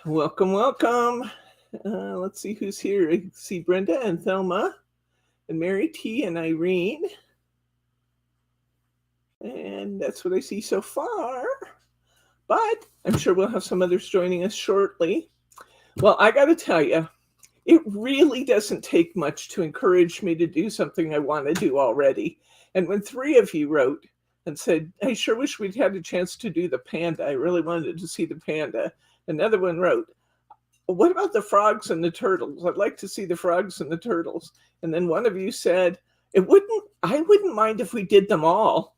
Welcome, welcome. Let's see who's here. I see Brenda and Thelma and Mary T and Irene. And that's what I see so far. But I'm sure we'll have some others joining us shortly. Well, I got to tell you, it really doesn't take much to encourage me to do something I want to do already. And when 3 of you wrote and said, I sure wish we'd had a chance to do the panda. I really wanted to see the panda. Another one wrote, what about the frogs and the turtles? I'd like to see the frogs and the turtles. And then one of you said, I wouldn't mind if we did them all.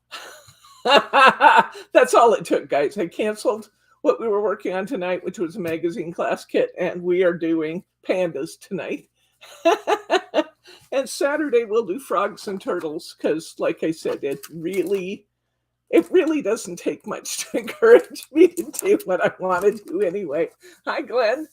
That's all it took, guys. I canceled what we were working on tonight, which was a magazine class kit, and we are doing pandas tonight. And Saturday we'll do frogs and turtles because, like I said, it really doesn't take much to encourage me to do what I want to do anyway. Hi, Glenn.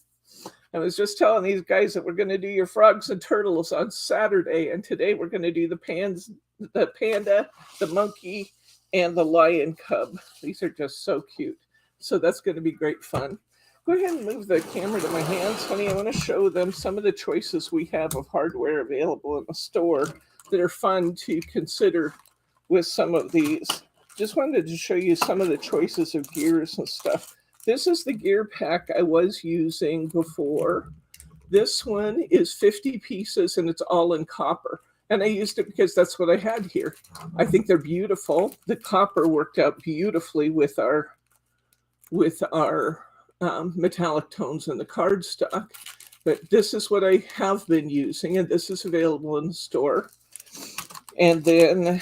I was just telling these guys that we're going to do your frogs and turtles on Saturday, and today we're going to do the panda, the monkey, and the lion cub. These are just so cute. So that's going to be great fun. Go ahead and move the camera to my hands, honey. I want to show them some of the choices we have of hardware available in the store that are fun to consider with some of these. Just wanted to show you some of the choices of gears and stuff. This is the gear pack I was using before. This one is 50 pieces and it's all in copper. And I used it because that's what I had here. I think they're beautiful. The copper worked out beautifully with our metallic tones in the cardstock. But this is what I have been using, and this is available in the store. And then,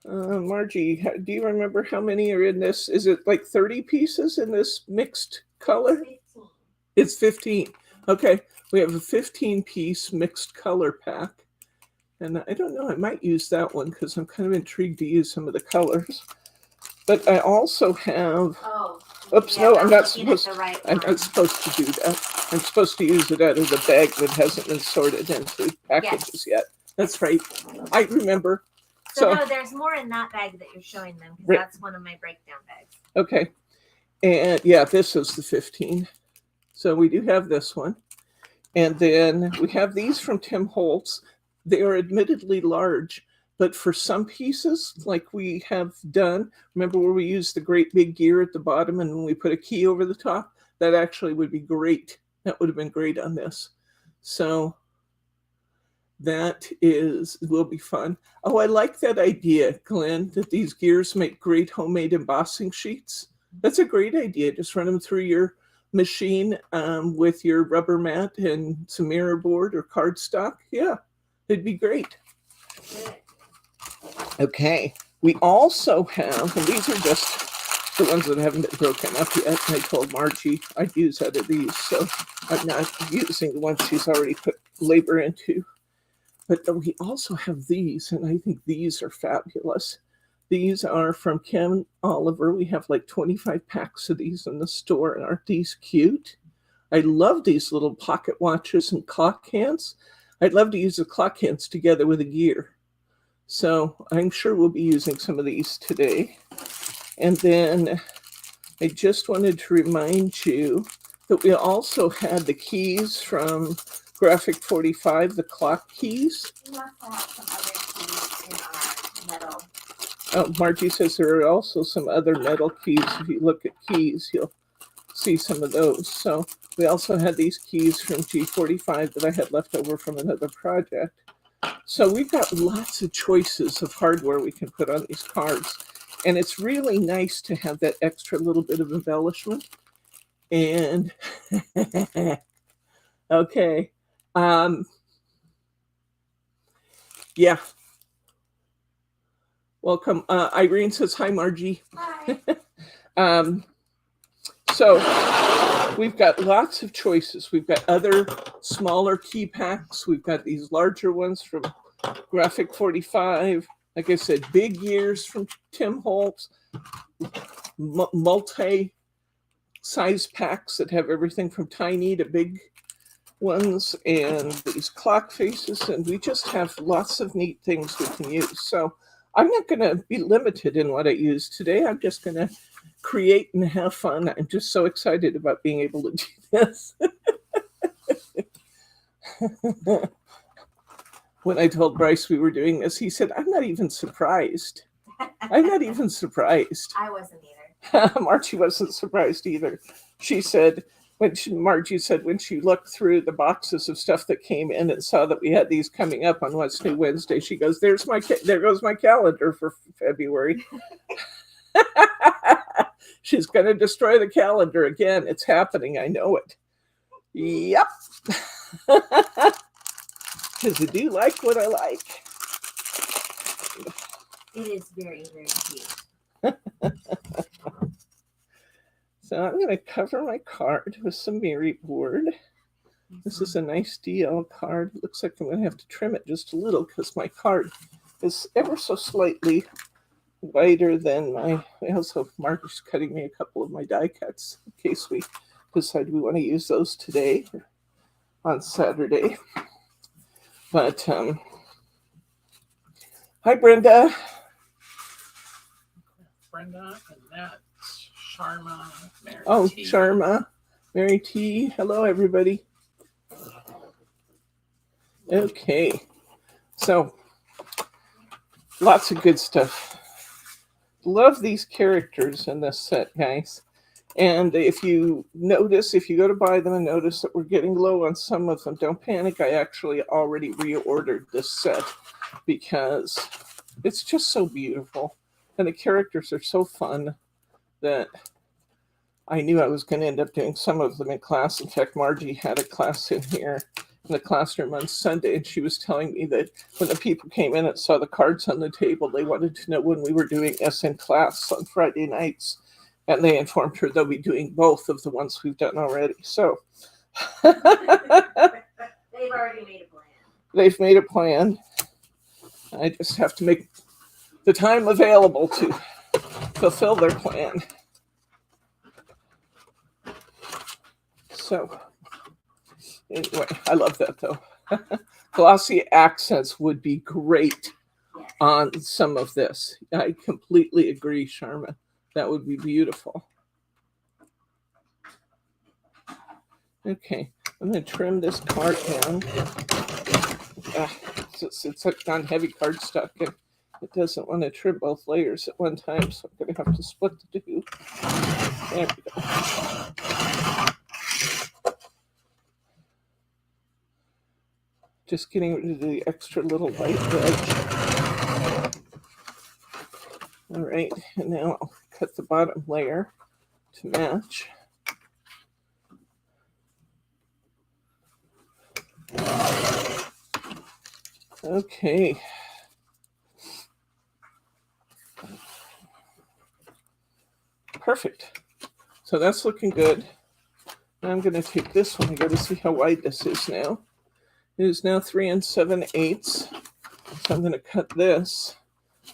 Margie, do you remember how many are in this? Is it like 30 pieces in this mixed color? 15. It's 15. Okay, we have a 15-piece mixed color pack. And I don't know, I might use that one because I'm kind of intrigued to use some of the colors. But I also have... Oops, yeah, no, I'm not supposed to do that. I'm supposed to use it out of the bag that hasn't been sorted into packages yet. That's right. I remember. So no, there's more in that bag that you're showing them because that's one of my breakdown bags. Okay. And yeah, this is the 15. So we do have this one. And then we have these from Tim Holtz. They are admittedly large, but for some pieces, like we have done, remember where we used the great big gear at the bottom and when we put a key over the top? That actually would be great. That would have been great on this. So that will be fun. Oh, I like that idea, Glenn, that these gears make great homemade embossing sheets. That's a great idea. Just run them through your machine with your rubber mat and some mirror board or cardstock. Yeah, it'd be great. Okay, we also have, and these are just the ones that haven't been broken up yet. I told Margie I'd use out of these, so I'm not using the ones she's already put labor into. But we also have these, and I think these are fabulous. These are from Ken Oliver. We have like 25 packs of these in the store, and aren't these cute? I love these little pocket watches and clock hands. I'd love to use the clock hands together with a gear. So I'm sure we'll be using some of these today. And then I just wanted to remind you that we also had the keys from Graphic 45, the clock keys. We also have some other keys in our metal. Oh, Margie says there are also some other metal keys. If you look at keys, you'll see some of those. So we also had these keys from G45 that I had left over from another project. So we've got lots of choices of hardware we can put on these cards. And it's really nice to have that extra little bit of embellishment. And okay. Yeah. Welcome. Irene says, hi, Margie. Hi. So we've got lots of choices. We've got other smaller key packs. We've got these larger ones from Graphic 45. Like I said, big gears from Tim Holtz. Multi-size packs that have everything from tiny to big ones, and these clock faces. And we just have lots of neat things we can use. So I'm not going to be limited in what I use today. I'm just going to create and have fun. I'm just so excited about being able to do this. When I told Bryce we were doing this, he said, I'm not even surprised. I'm not even surprised. I wasn't either. Margie wasn't surprised either. She said, Margie said when she looked through the boxes of stuff that came in and saw that we had these coming up on What's New Wednesday, she goes, there goes my calendar for February. She's going to destroy the calendar again. It's happening. I know it. Yep. Because I do like what I like. It is very, very cute. So I'm going to cover my card with some Mary board. This is a nice DL card. Looks like I'm going to have to trim it just a little because my card is ever so slightly wider than my. Also, Mark's cutting me a couple of my die cuts in case we decide we want to use those today or on Saturday. But hi, Brenda. Brenda, and that's Sharma. Mary T. Sharma, Mary T. Hello, everybody. Okay, so lots of good stuff. Love these characters in this set, guys. And if you notice, if you go to buy them and notice that we're getting low on some of them, don't panic. I actually already reordered this set because it's just so beautiful. And the characters are so fun that I knew I was going to end up doing some of them in class. In fact, Margie had a class in here in the classroom on Sunday, and she was telling me that when the people came in and saw the cards on the table, they wanted to know when we were doing SN class on Friday nights. And they informed her they'll be doing both of the ones we've done already. So They've already made a plan. They've made a plan. I just have to make the time available to fulfill their plan. So anyway, I love that though. Glossy accents would be great on some of this. I completely agree, Sharma. That would be beautiful. Okay, I'm going to trim this card down. It's on heavy cardstock and it doesn't want to trim both layers at one time, so I'm going to have to split the two. There we go. Just getting rid of the extra little white edge. All right, and now I'll cut the bottom layer to match. Okay. Perfect. So that's looking good. Now I'm going to take this one. I got to see how wide this is now. It is now 3 7/8. So I'm going to cut this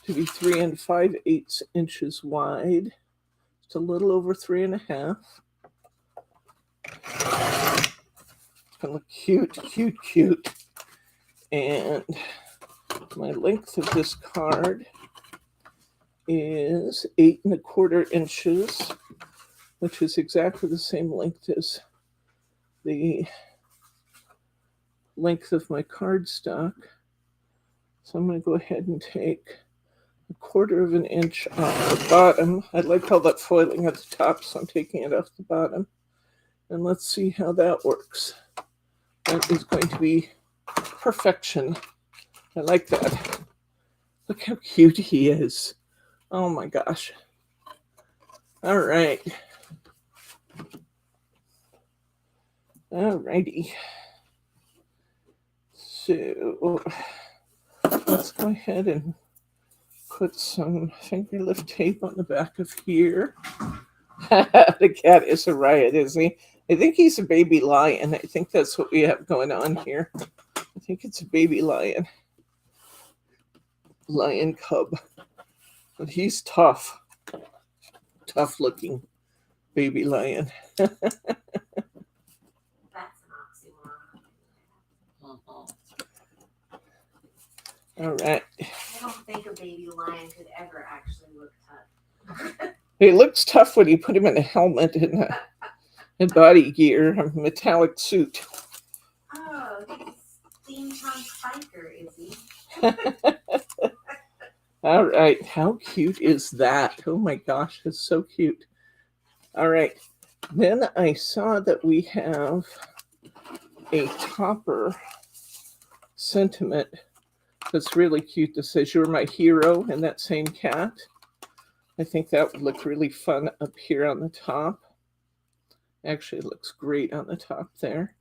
to be 3 5/8 inches wide. It's a little over 3.5. It's going to look cute, cute, cute. And my length of this card is 8 1/4 inches, which is exactly the same length as the length of my cardstock. So I'm going to go ahead and take 1/4 inch off the bottom. I like all that foiling at the top, so I'm taking it off the bottom. And let's see how that works. That is going to be perfection. I like that. Look how cute he is. Oh my gosh. All right. All righty. So let's go ahead and put some finger lift tape on the back of here. The cat is a riot, isn't he? I think he's a baby lion. I think that's what we have going on here. I think it's a baby lion. Lion cub. But he's tough. Tough looking baby lion. That's an oxymoron. All right. I don't think a baby lion could ever actually look tough. It looks tough when you put him in a helmet and body gear, a metallic suit. Oh, he's steampunk biker, is he? All right, how cute is that? Oh my gosh, it's so cute. All right, then I saw that we have a topper sentiment that's really cute that says, "You're my hero," and that same cat. I think that would look really fun up here on the top. Actually, it looks great on the top there.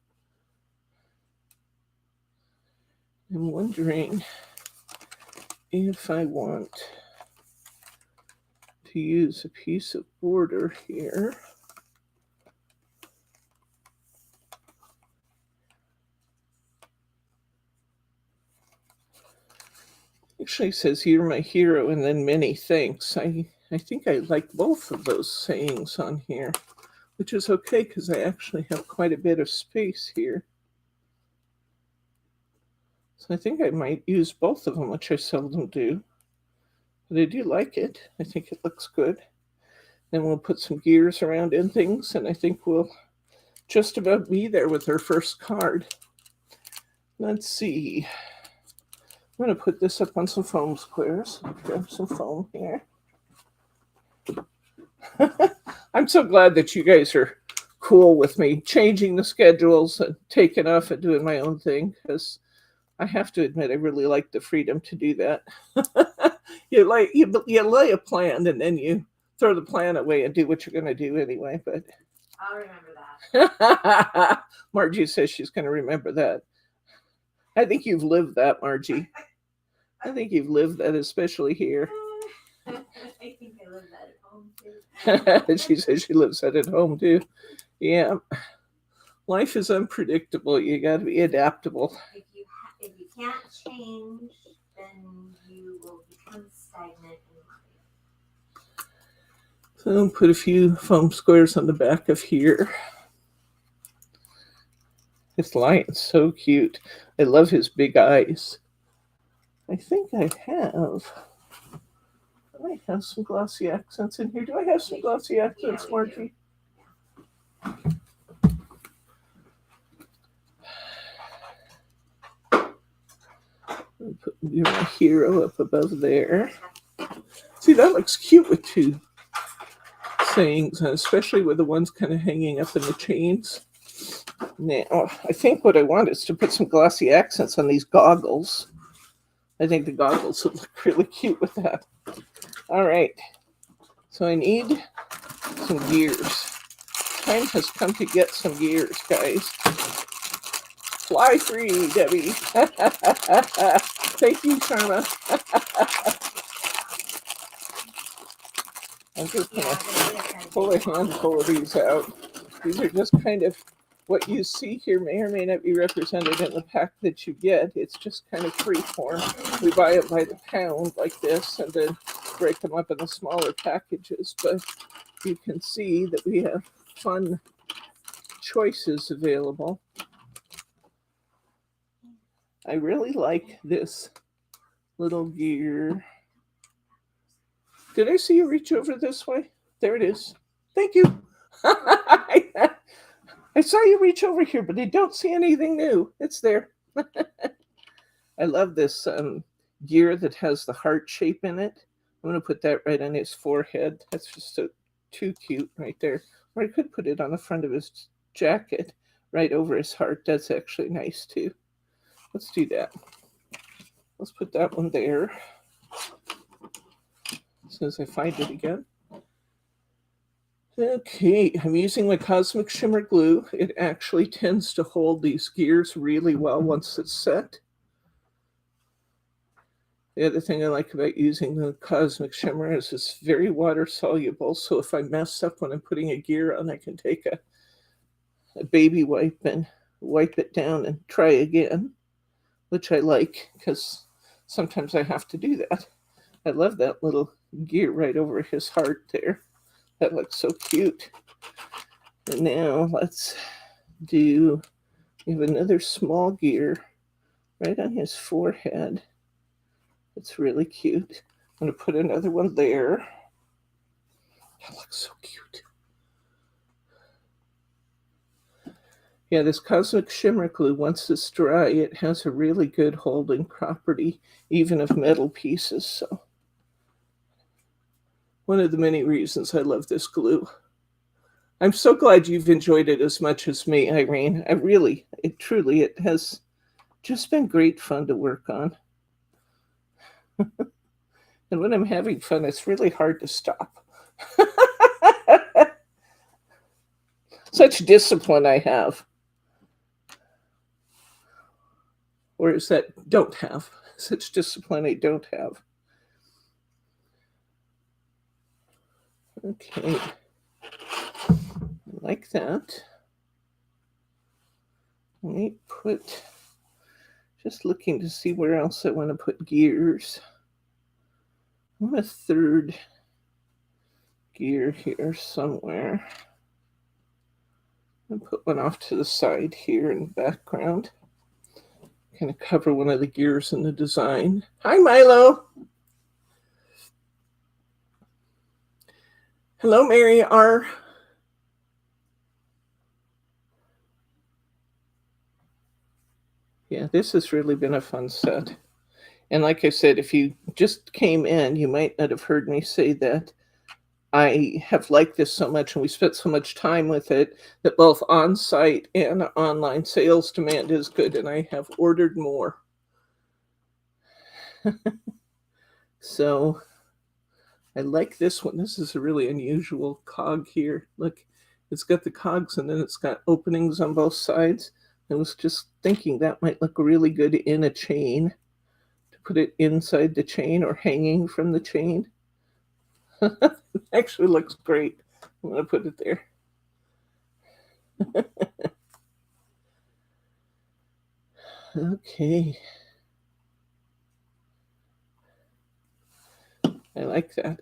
I'm wondering if I want to use a piece of border here. Actually says, "You're my hero," and then "many thanks." I think I like both of those sayings on here, which is okay because I actually have quite a bit of space here. So I think I might use both of them, which I seldom do. But I do like it. I think it looks good. Then we'll put some gears around and things, and I think we'll just about be there with our first card. Let's see. I'm going to put this up on some foam squares. Grab some foam here. I'm so glad that you guys are cool with me changing the schedules and taking off and doing my own thing, because I have to admit I really like the freedom to do that. you lay a plan and then you throw the plan away and do what you're going to do anyway. But I'll remember that. Margie says she's going to remember that. I think you've lived that, Margie. I think you've lived that, especially here. I think I live that at home too. She says she lives that at home too. Yeah. Life is unpredictable. You got to be adaptable. If you can't change, then you will become stagnant in life. So I'll put a few foam squares on the back of here. This lion's so cute. I love his big eyes. I think I have some glossy accents in here. Do I have some glossy accents, Margie? Put "You're my hero" up above there. See, that looks cute with two sayings, and especially with the ones kind of hanging up in the chains. Now, I think what I want is to put some glossy accents on these goggles. I think the goggles would look really cute with that. All right, so I need some gears. Time has come to get some gears, guys. Fly free, Debbie. Thank you, Sharma. I'm just going to pull a handful of these out. These are just kind of what you see here may or may not be represented in the pack that you get. It's just kind of free form. We buy it by the pound like this and then break them up into smaller packages. But you can see that we have fun choices available. I really like this little gear. Did I see you reach over this way? There it is. Thank you. I saw you reach over here, but I don't see anything new. It's there. I love this gear that has the heart shape in it. I'm going to put that right on his forehead. That's just too cute right there. Or I could put it on the front of his jacket right over his heart. That's actually nice too. Let's do that. Let's put that one there. As soon as I find it again. Okay, I'm using my Cosmic Shimmer glue. It actually tends to hold these gears really well once it's set. The other thing I like about using the Cosmic Shimmer is it's very water soluble. So if I mess up when I'm putting a gear on, I can take a baby wipe and wipe it down and try again, which I like because sometimes I have to do that. I love that little gear right over his heart there. That looks so cute. And now let's we have another small gear right on his forehead. It's really cute. I'm going to put another one there. That looks so cute. Yeah, this Cosmic Shimmer glue, once it's dry, it has a really good holding property, even of metal pieces. So, one of the many reasons I love this glue. I'm so glad you've enjoyed it as much as me, Irene. It has just been great fun to work on. And when I'm having fun, it's really hard to stop. Such discipline I have. Or is that don't have? Such discipline I don't have. Okay. Like that. Let me put, just looking to see where else I want to put gears. I want a third gear here somewhere. I'll put one off to the side here in the background. Kind of cover one of the gears in the design. Hi, Milo. Hello, Mary R. Yeah, this has really been a fun set. And like I said, if you just came in, you might not have heard me say that I have liked this so much and we spent so much time with it that both on-site and online sales demand is good, and I have ordered more. So I like this one. This is a really unusual cog here. Look, it's got the cogs and then it's got openings on both sides. I was just thinking that might look really good in a chain, to put it inside the chain or hanging from the chain. It actually looks great. I'm going to put it there. Okay. I like that.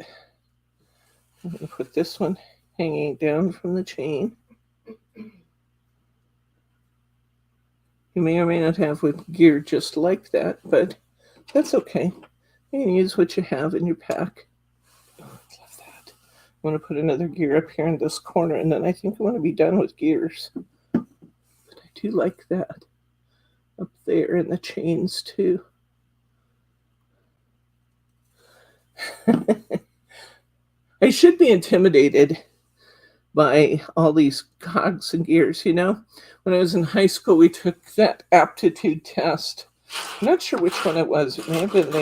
I'm going to put this one hanging down from the chain. You may or may not have with gear just like that, but that's okay. You can use what you have in your pack. Oh, I love that. I'm going to put another gear up here in this corner, and then I think I'm going to be done with gears. But I do like that up there in the chains too. I should be intimidated by all these cogs and gears, you know? When I was in high school, we took that aptitude test. I'm not sure which one it was. It may have been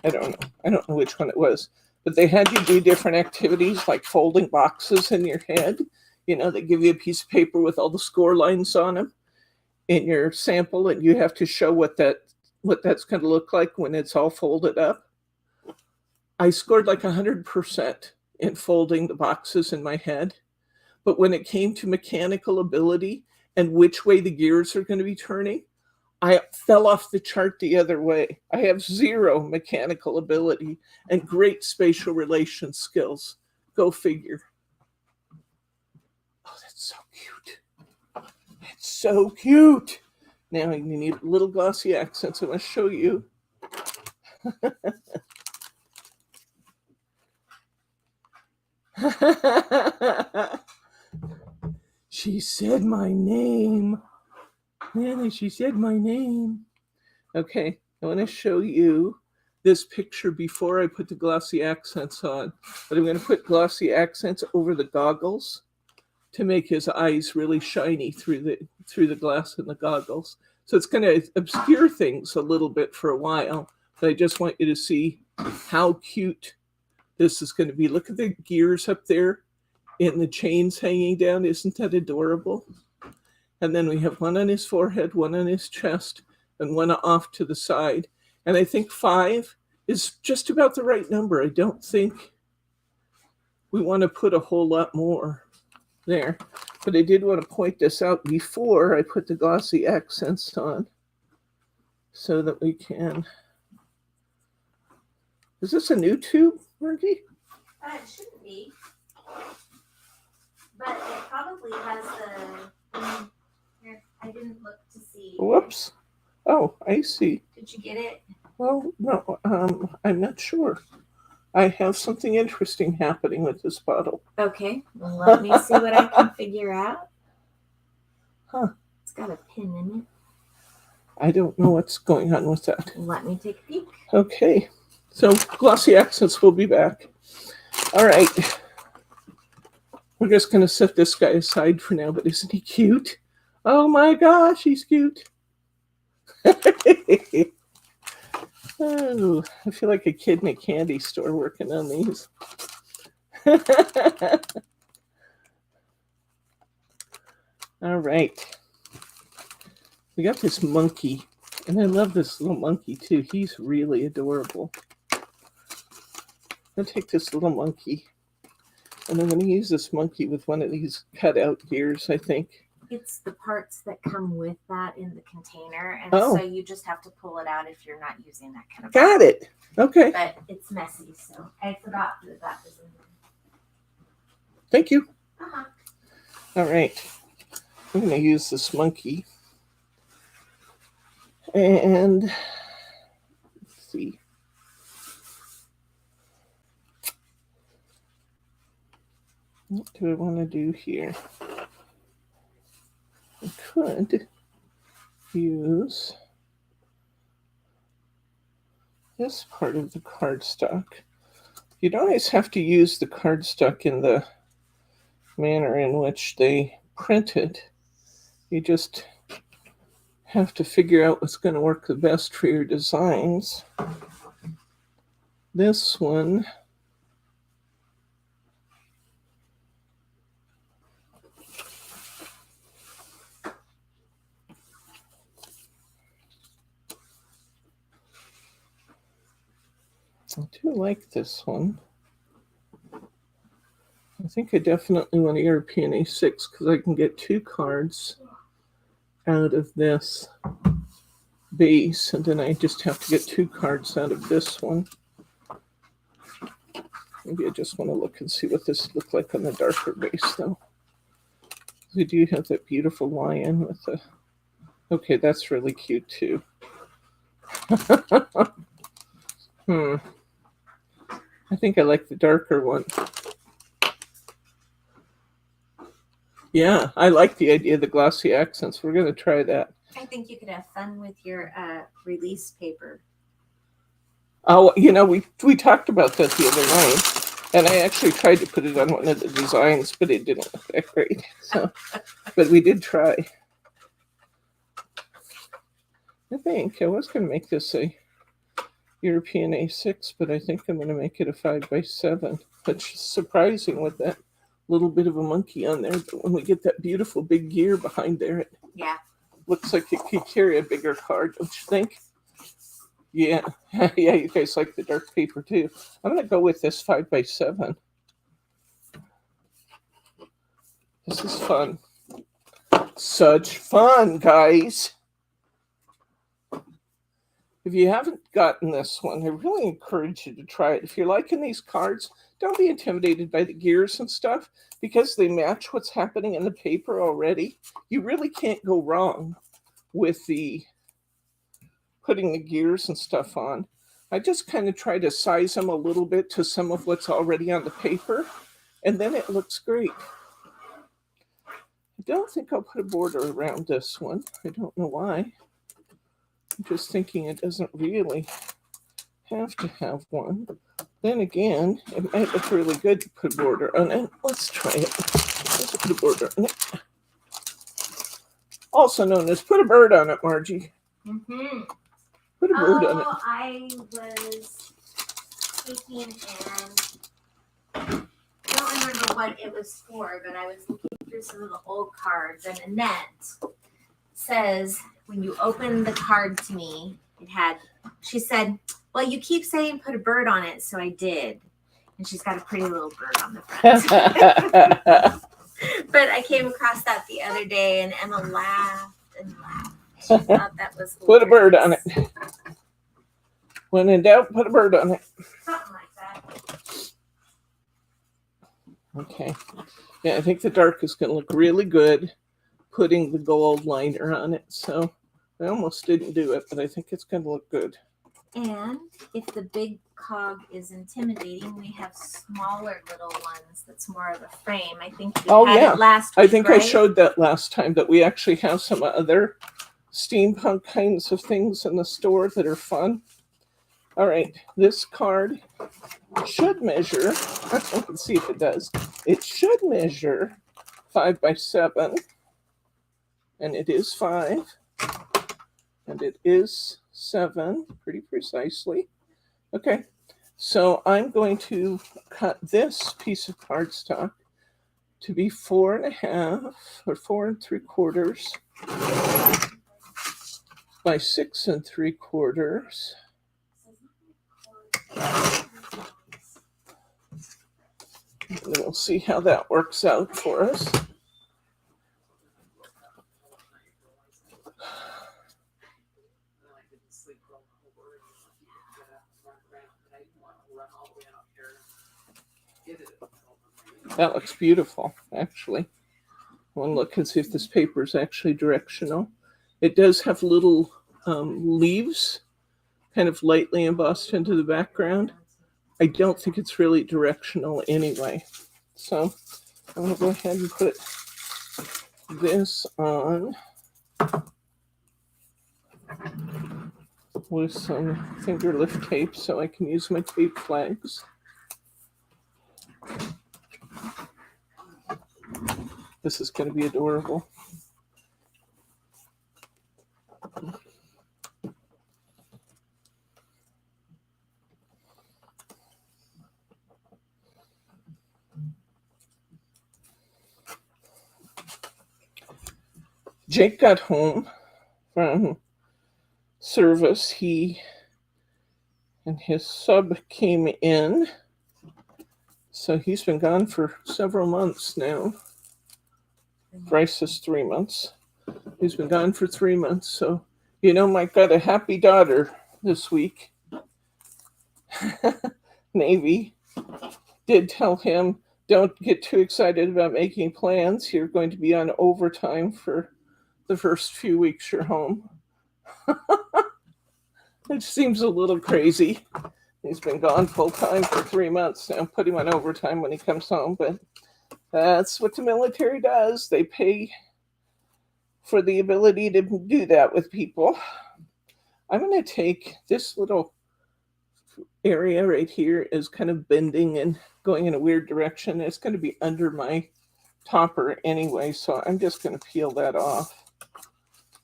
I don't know. I don't know which one it was. But they had you do different activities like folding boxes in your head. You know, they give you a piece of paper with all the score lines on them in your sample, and you have to show what that's going to look like when it's all folded up. I scored like 100% in folding the boxes in my head. But when it came to mechanical ability and which way the gears are going to be turning, I fell off the chart the other way. I have zero mechanical ability and great spatial relation skills. Go figure. Oh, that's so cute. That's so cute. Now you need little glossy accents. I want to show you. She said my name. Nanny, she said my name. Okay, I want to show you this picture before I put the glossy accents on. But I'm going to put glossy accents over the goggles to make his eyes really shiny through the glass in the goggles. So it's going to obscure things a little bit for a while. But I just want you to see how cute this is going to be. Look at the gears up there and the chains hanging down. Isn't that adorable? And then we have one on his forehead, one on his chest, and one off to the side. And I think 5 is just about the right number. I don't think we want to put a whole lot more there. But I did want to point this out before I put the glossy accents on so that we can. Is this a new tube, Margie? It shouldn't be. But it probably has the. Here, I didn't look to see. Whoops. Oh, I see. Did you get it? Well, no, I'm not sure. I have something interesting happening with this bottle. Okay, well, let me see what I can figure out. Huh. It's got a pin in it. I don't know what's going on with that. Let me take a peek. Okay, so Glossy Accents will be back. All right. We're just going to set this guy aside for now, but isn't he cute? Oh my gosh, he's cute. Oh, I feel like a kid in a candy store working on these. All right. We got this monkey, and I love this little monkey too. He's really adorable. I'll take this little monkey, and I'm going to use this monkey with one of these cutout gears, I think. It's the parts that come with that in the container, and Oh. so you just have to pull it out if you're not using that kind of. Got it. Okay. But it's messy, so I forgot that was in there. Thank you. Uh-huh. All right. I'm going to use this monkey. And let's see. What do I want to do here? I could use this part of the cardstock. You don't always have to use the cardstock in the manner in which they print it. You just have to figure out what's going to work the best for your designs. This one I do like this one. I think I definitely want a European A6 because I can get 2 cards out of this base, and then I just have to get 2 cards out of this one. Maybe I just want to look and see what this looks like on the darker base, though. We do have that beautiful lion with the... Okay, that's really cute, too. I think I like the darker one. Yeah, I like the idea of the glossy accents. We're going to try that. I think you could have fun with your release paper. Oh, you know, we talked about that the other night, and I actually tried to put it on one of the designs, but it didn't look that great. So, but we did try. I think I was going to make this a European A6, but I think I'm going to make it a 5x7. Which is surprising with that little bit of a monkey on there, but when we get that beautiful big gear behind there, it looks like it could carry a bigger card, don't you think? Yeah, yeah, you guys like the dark paper too. I'm going to go with this 5x7. This is fun. Such fun, guys. If you haven't gotten this one, I really encourage you to try it. If you're liking these cards, don't be intimidated by the gears and stuff because they match what's happening in the paper already. You really can't go wrong with the putting the gears and stuff on. I just kind of try to size them a little bit to some of what's already on the paper, and then it looks great. I don't think I'll put a border around this one. I don't know why. I'm just thinking it doesn't really have to have one. Then again, it might look really good to put a border on it. Let's try it. Let's put a border on it. Also known as put a bird on it, Margie. Mm-hmm. Put a bird on it. I was taking and I don't remember what it was for, but I was looking through some of the old cards, and Annette says when you open the card to me, she said, well, you keep saying put a bird on it, so I did. And she's got a pretty little bird on the front. But I came across that the other day, and Emma laughed and laughed. She thought that was hilarious. Put a bird on it. When in doubt, put a bird on it. Something like that. Okay. Yeah, I think the dark is going to look really good putting the gold liner on it. So I almost didn't do it, but I think it's going to look good. And if the big cog is intimidating. We have smaller little ones that's more of a frame. I think we Oh, had yeah. it last I week, think right? I showed that last time, that we actually have some other steampunk kinds of things in the store that are fun. All right, this card should measure, let's see if it does. It should measure 5 by 7, and it is 5, and it is 7, pretty precisely. Okay, so I'm going to cut this piece of cardstock to be 4.5 or 4 3/4 by 6 3/4. And we'll see how that works out for us. That looks beautiful, actually. I want to look and see if this paper is actually directional. It does have little leaves kind of lightly embossed into the background. I don't think it's really directional anyway. So I'm going to go ahead and put this on with some finger lift tape so I can use my tape flags. This is going to be adorable. Jake got home from service. He and his sub came in. So he's been gone for several months now. Bryce is 3 months. He's been gone for 3 months. So, Mike got a happy daughter this week. Navy did tell him, don't get too excited about making plans. You're going to be on overtime for the first few weeks you're home. It seems a little crazy. He's been gone full time for 3 months now. Put him on overtime when he comes home, but that's what the military does. They pay for the ability to do that with people. I'm going to take this little area right here is kind of bending and going in a weird direction. It's going to be under my topper anyway, so I'm just going to peel that off.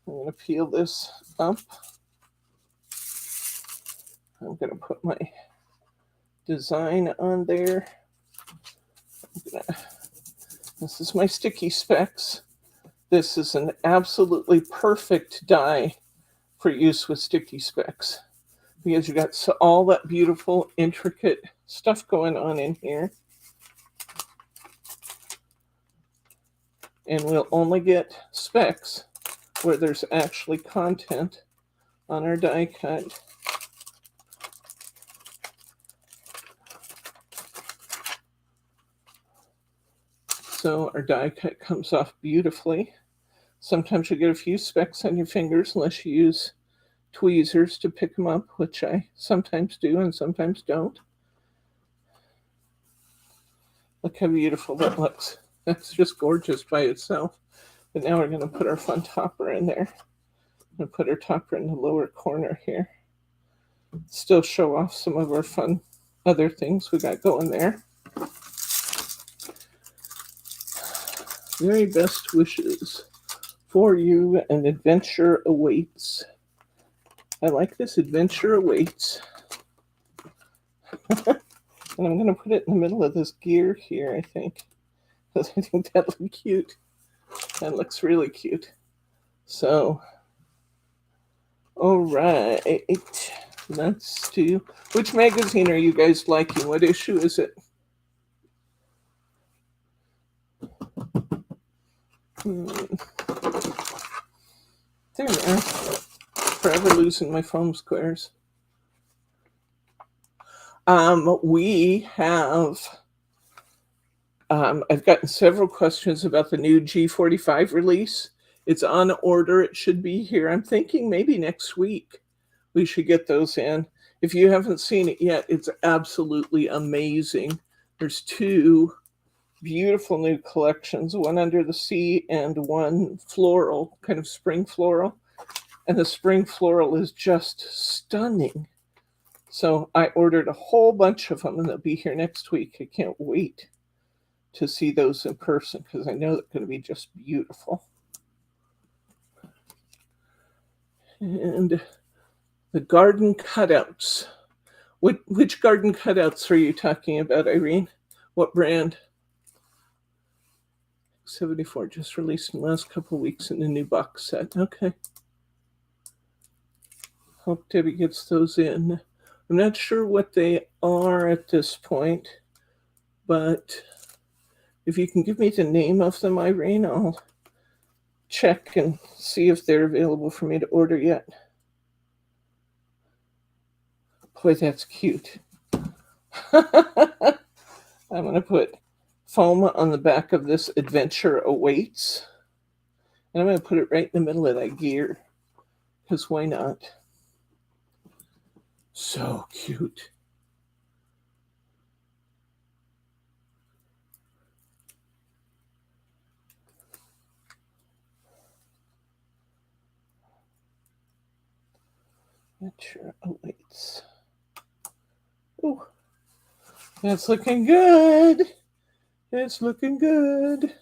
I'm going to peel this up. I'm going to put my design on there. This is my sticky specs. This is an absolutely perfect die for use with sticky specs because you got all that beautiful, intricate stuff going on in here. And we'll only get specs where there's actually content on our die cut. So our die cut comes off beautifully. Sometimes you get a few specks on your fingers unless you use tweezers to pick them up, which I sometimes do and sometimes don't. Look how beautiful that looks. That's just gorgeous by itself. But now we're going to put our fun topper in there. I'm going to put our topper in the lower corner here. Still show off some of our fun other things we got going there. Very best wishes for you, and adventure awaits. I like this, adventure awaits. And I'm going to put it in the middle of this gear here, I think. Because I think that looks cute. That looks really cute. So, all right. Let's do... Which magazine are you guys liking? What issue is it? There we are. Forever losing my foam squares. We have... I've gotten several questions about the new G45 release. It's on order. It should be here. I'm thinking maybe next week we should get those in. If you haven't seen it yet, it's absolutely amazing. There's two beautiful new collections, one under the sea and one floral, kind of spring floral. And the spring floral is just stunning. So I ordered a whole bunch of them and they'll be here next week. I can't wait to see those in person because I know they're going to be just beautiful. And the garden cutouts. Which garden cutouts are you talking about, Irene? What brand? 74 just released in the last couple of weeks in the new box set. Okay. Hope Debbie gets those in. I'm not sure what they are at this point, but if you can give me the name of them, Irene, I'll check and see if they're available for me to order yet. Boy, that's cute. I'm going to put foam on the back of this Adventure Awaits. And I'm going to put it right in the middle of that gear. Because why not? So cute. Adventure Awaits. Oh, that's looking good. It's looking good.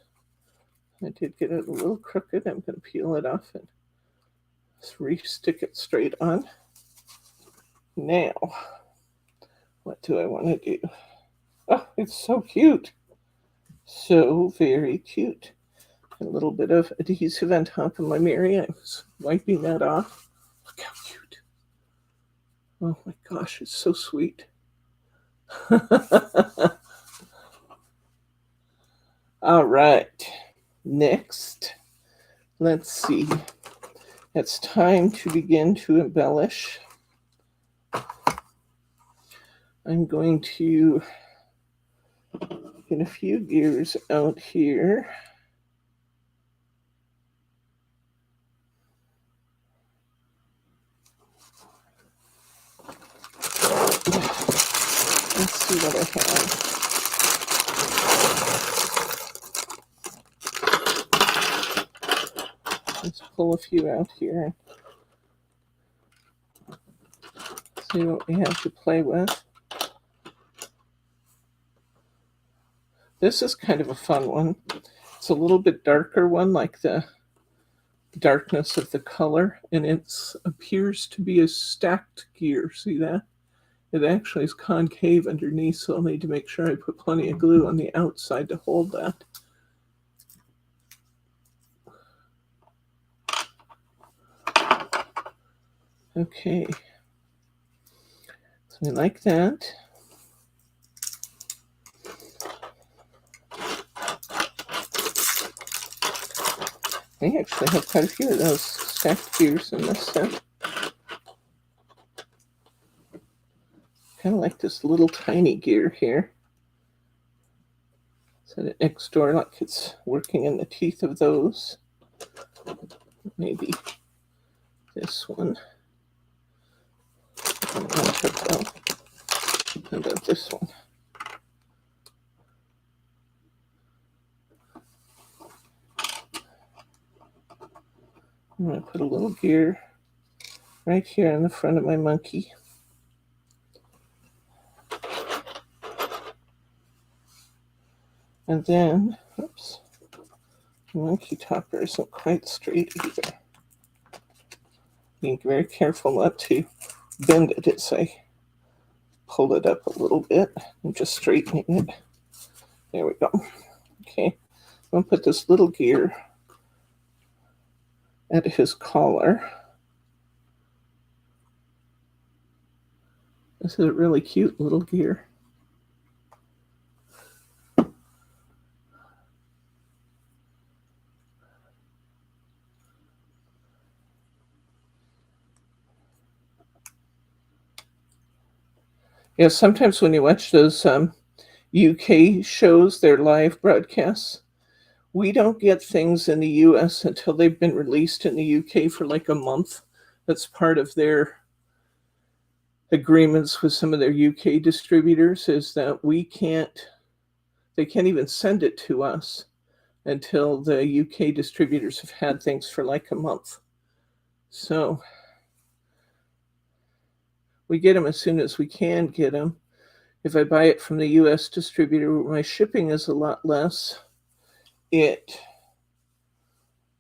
I did get it a little crooked. I'm going to peel it off and re-stick it straight on. Now, what do I want to do? Oh, it's so cute. So very cute. A little bit of adhesive on top of my Mary. I was wiping that off. Look how cute. Oh my gosh, it's so sweet. All right. Next, let's see. It's time to begin to embellish. I'm going to get a few gears out here. Let's see what I have. Let's pull a few out here. See what we have to play with. This is kind of a fun one. It's a little bit darker one, like the darkness of the color, and it appears to be a stacked gear. See that? It actually is concave underneath, so I'll need to make sure I put plenty of glue on the outside to hold that. Okay, so I like that. I actually have quite a few of those stacked gears in this set. Kind of like this little tiny gear here. Set it next door like it's working in the teeth of those. Maybe this one. How about this one? I'm going to put a little gear right here in the front of my monkey. And then, oops, the monkey topper isn't quite straight either. Being very careful not to bend it as I pull it up a little bit. I'm just straightening it. There we go. Okay, I'm going to put this little gear at his collar. This is a really cute little gear. Yeah, sometimes when you watch those UK shows, their live broadcasts, we don't get things in the US until they've been released in the UK for like a month. That's part of their agreements with some of their UK distributors is that they can't even send it to us until the UK distributors have had things for like a month. So we get them as soon as we can get them. If I buy it from the US distributor, my shipping is a lot less. It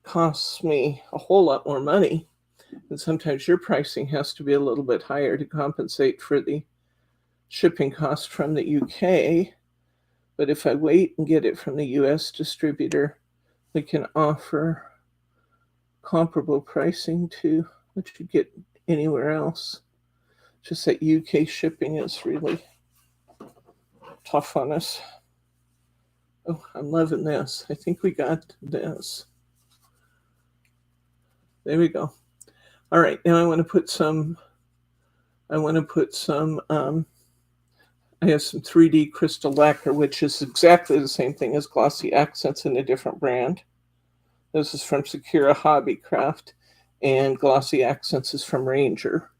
costs me a whole lot more money. And sometimes your pricing has to be a little bit higher to compensate for the shipping cost from the UK. But if I wait and get it from the US distributor, we can offer comparable pricing to what you get anywhere else. Just that UK shipping is really tough on us. Oh, I'm loving this. I think we got this. There we go. All right, now I want to put some, I have some 3D crystal lacquer, which is exactly the same thing as Glossy Accents in a different brand. This is from Sakura Hobbycraft, and Glossy Accents is from Ranger.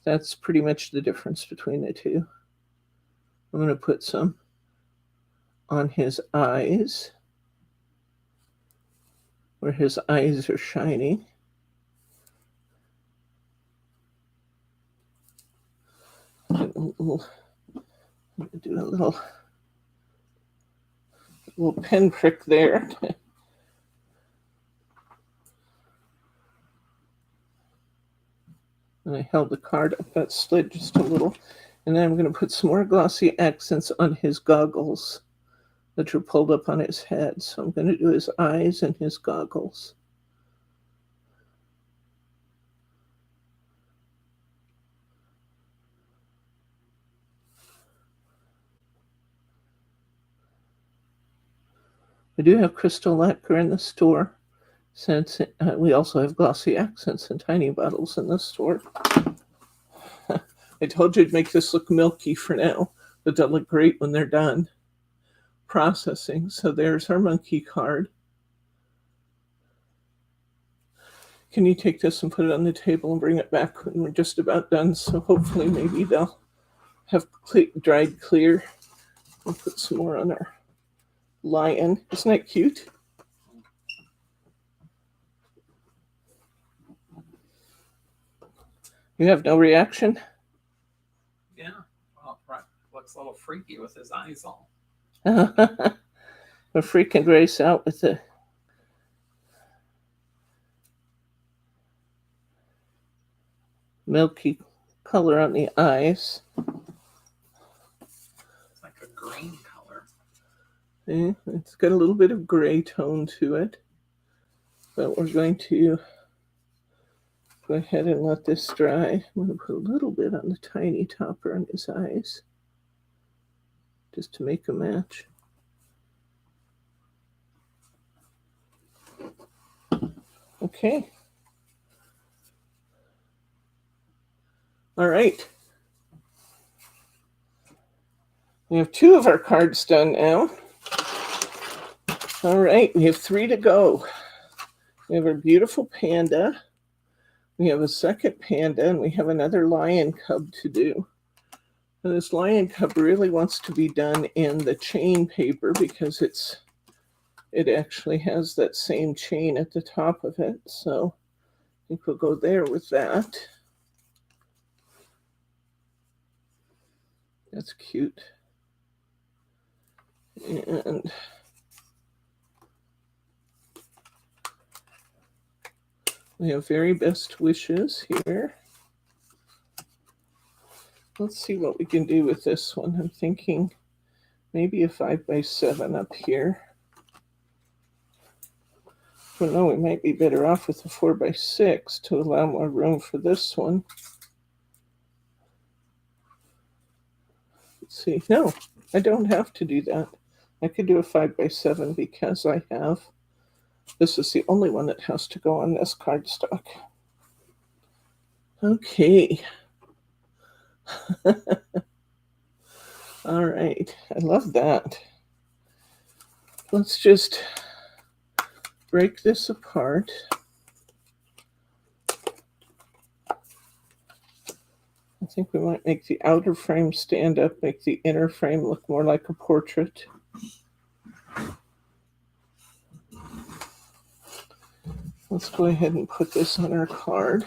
That's pretty much the difference between the two. I'm going to put some on his eyes, where his eyes are shining. I'm going to do a little pen prick there. And I held the card up, that slid just a little. And then I'm going to put some more Glossy Accents on his goggles that are pulled up on his head. So I'm going to do his eyes and his goggles. We do have crystal lacquer in the store, since we also have Glossy Accents in tiny bottles in the store. I told you to make this look milky for now, but they'll look great when they're done processing. So there's our monkey card. Can you take this and put it on the table and bring it back when we're just about done? So hopefully maybe they'll have dried clear. We'll put some more on our lion. Isn't that cute? You have no reaction? Yeah. Well, right. Looks a little freaky with his eyes all. We're freaking Grace out with the milky color on the eyes. It's like a green color. Yeah, it's got a little bit of gray tone to it. But we're going to go ahead and let this dry. I'm going to put a little bit on the tiny topper on his eyes, just to make a match. Okay. All right. We have 2 of our cards done now. All right, we have 3 to go. We have our beautiful panda. We have a second panda, and we have another lion cub to do. And this lion cub really wants to be done in the chain paper because it actually has that same chain at the top of it. So I think we'll go there with that. That's cute. And we have very best wishes here. Let's see what we can do with this one. I'm thinking maybe a 5x7 up here. Well, no, we might be better off with a 4x6 to allow more room for this one. Let's see. No, I don't have to do that. I could do a 5x7 because I have, this is the only one that has to go on this cardstock. Okay. All right. I love that. Let's just break this apart. I think we might make the outer frame stand up, make the inner frame look more like a portrait. Let's go ahead and put this on our card.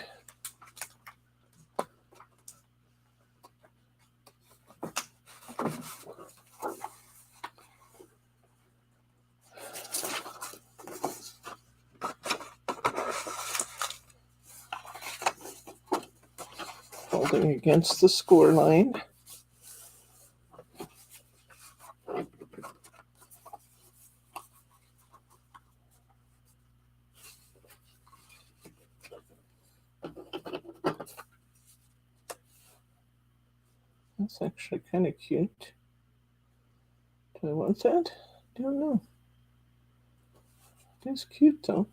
Holding against the score line. That's actually kind of cute. Do I want that? Don't know. It's cute though.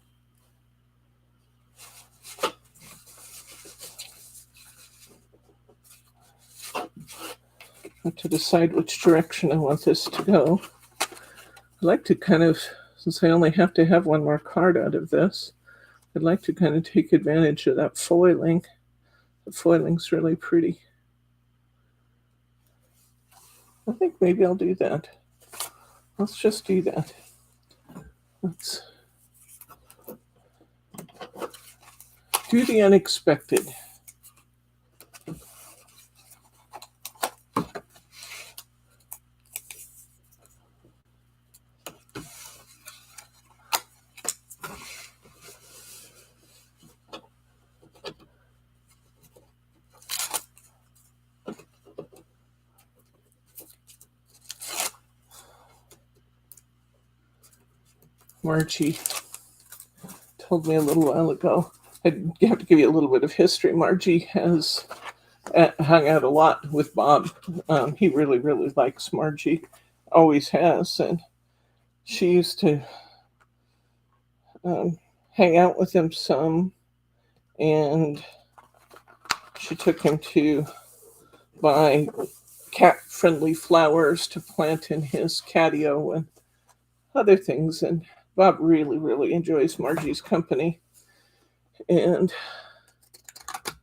I have to decide which direction I want this to go. I'd like to kind of, since I only have to have one more card out of this, I'd like to kind of take advantage of that foiling. The foiling's really pretty. I think maybe I'll do that. Let's just do that. Let's do the unexpected. Margie told me a little while ago. I have to give you a little bit of history. Margie has hung out a lot with Bob. He really, really likes Margie, always has. And she used to hang out with him some. And she took him to buy cat-friendly flowers to plant in his catio and other things. And Bob really, really enjoys Margie's company. And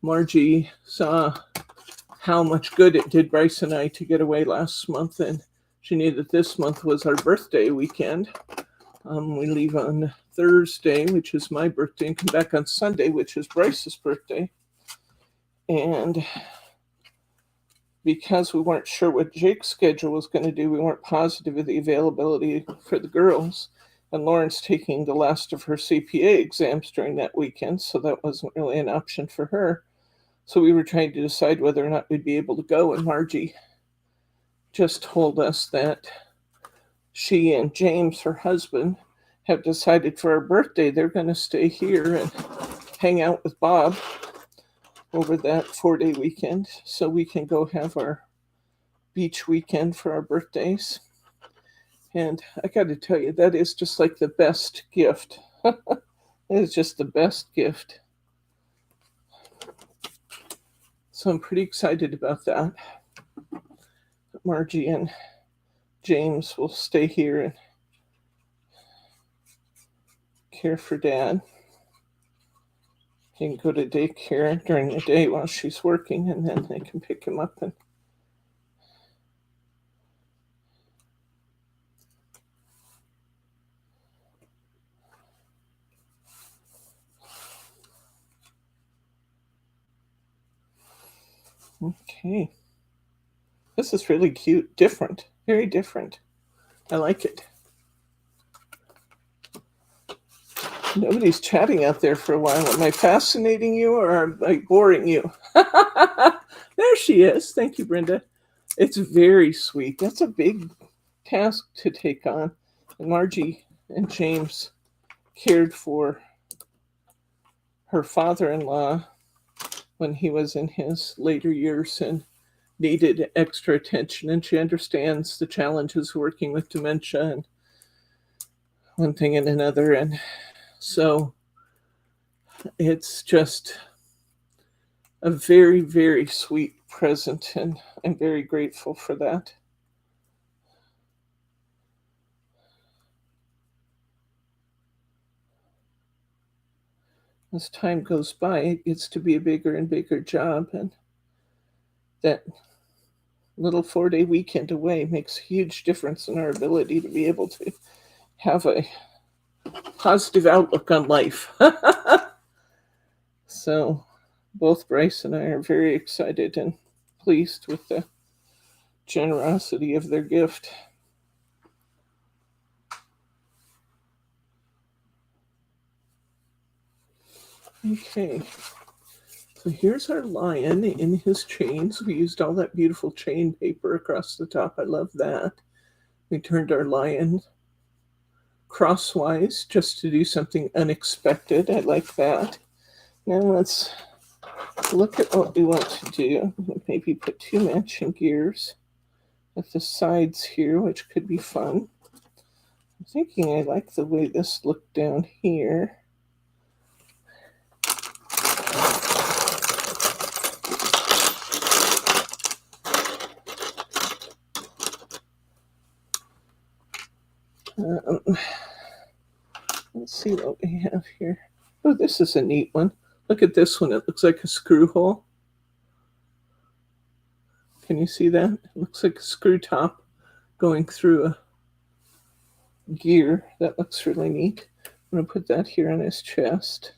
Margie saw how much good it did Bryce and I to get away last month, and she knew that this month was our birthday weekend. We leave on Thursday, which is my birthday, and come back on Sunday, which is Bryce's birthday. And because we weren't sure what Jake's schedule was going to do, we weren't positive of the availability for the girls. And Lauren's taking the last of her CPA exams during that weekend, so that wasn't really an option for her. So we were trying to decide whether or not we'd be able to go, and Margie just told us that she and James, her husband, have decided for our birthday they're going to stay here and hang out with Bob over that 4-day weekend, so we can go have our beach weekend for our birthdays. And I got to tell you, that is just like the best gift. It is just the best gift. So I'm pretty excited about that. Margie and James will stay here and care for Dad. He can go to daycare during the day while she's working, and then they can pick him up. And okay. This is really cute. Different. Very different. I like it. Nobody's chatting out there for a while. Am I fascinating you or am I boring you? There she is. Thank you, Brenda. It's very sweet. That's a big task to take on. And Margie and James cared for her father-in-law when he was in his later years and needed extra attention. And she understands the challenges working with dementia and one thing and another. And so it's just a very, very sweet present, and I'm very grateful for that. As time goes by, it gets to be a bigger and bigger job, and that little 4-day weekend away makes a huge difference in our ability to be able to have a positive outlook on life. So both Bryce and I are very excited and pleased with the generosity of their gift. Okay, so here's our lion in his chains. We used all that beautiful chain paper across the top. I love that. We turned our lion crosswise just to do something unexpected. I like that. Now let's look at what we want to do. Maybe put 2 matching gears at the sides here, which could be fun. I'm thinking I like the way this looked down here. Let's see what we have here. Oh, this is a neat one. Look at this one. It looks like a screw hole. Can you see that? It looks like a screw top going through a gear. That looks really neat. I'm going to put that here on his chest.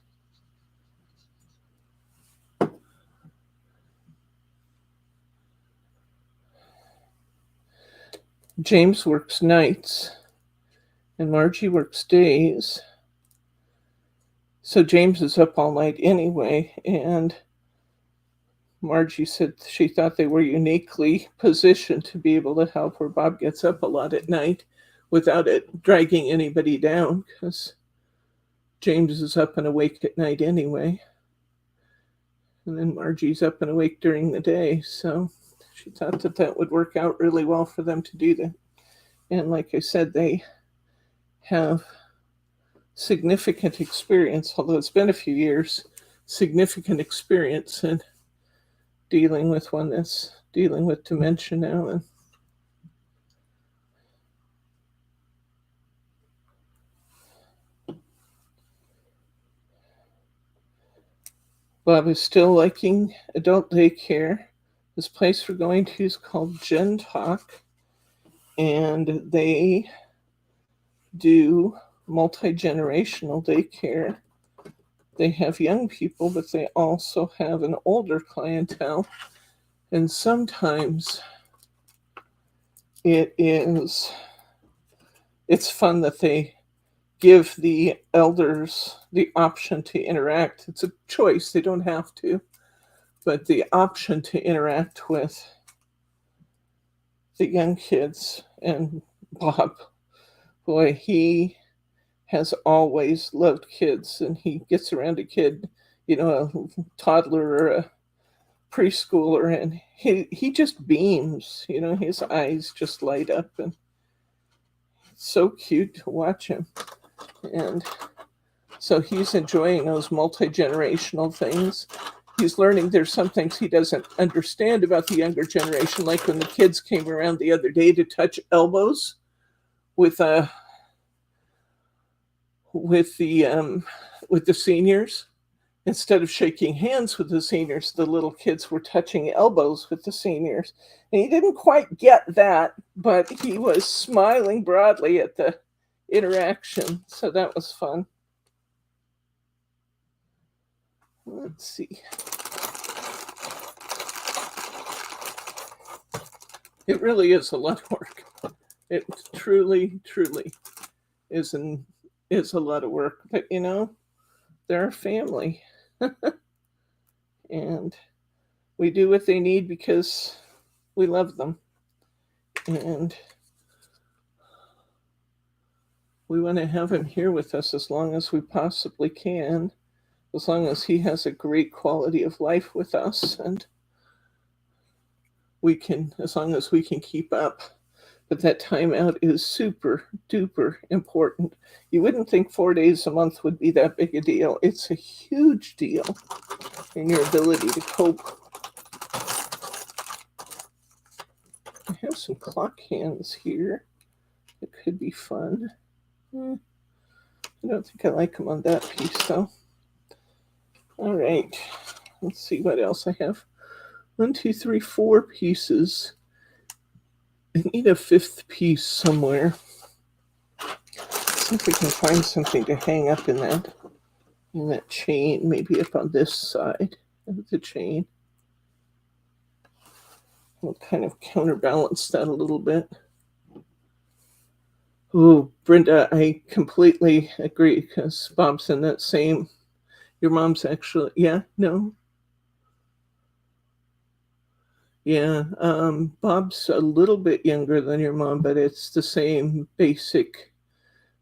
James works nights and Margie works days. So James is up all night anyway, and Margie said she thought they were uniquely positioned to be able to help where Bob gets up a lot at night without it dragging anybody down, because James is up and awake at night anyway. And then Margie's up and awake during the day, so she thought that that would work out really well for them to do that. And like I said, they have significant experience, although it's been a few years, significant experience in dealing with one that's dealing with dementia now. And Bob is still liking adult daycare. This place we're going to is called Gen Talk, and they do multi-generational daycare. They have young people, but they also have an older clientele. And sometimes it's fun that they give the elders the option to interact. It's a choice, they don't have to, but the option to interact with the young kids. And Bob, boy, he has always loved kids, and he gets around a kid, a toddler or a preschooler, and he just beams, his eyes just light up, and it's so cute to watch him. And so he's enjoying those multi-generational things. He's learning there's some things he doesn't understand about the younger generation, like when the kids came around the other day to touch elbows with the seniors. Instead of shaking hands with the seniors, the little kids were touching elbows with the seniors. And he didn't quite get that, but he was smiling broadly at the interaction. So that was fun. Let's see. It really is a lot of work. It truly, truly is a lot of work. But, they're a family. And we do what they need because we love them. And we want to have him here with us as long as we possibly can, as long as he has a great quality of life with us, and as long as we can keep up. But that time out is super duper important. You wouldn't think 4 days a month would be that big a deal. It's a huge deal in your ability to cope. I have some clock hands here. It could be fun. I don't think I like them on that piece, though. All right. Let's see what else I have. 1, 2, 3, 4 pieces. I need a 5th piece somewhere. See if we can find something to hang up in that chain, maybe up on this side of the chain. We'll kind of counterbalance that a little bit. Oh, Brenda, I completely agree, because Bob's in that same. Your mom's actually, yeah, no? Yeah, Bob's a little bit younger than your mom, but it's the same basic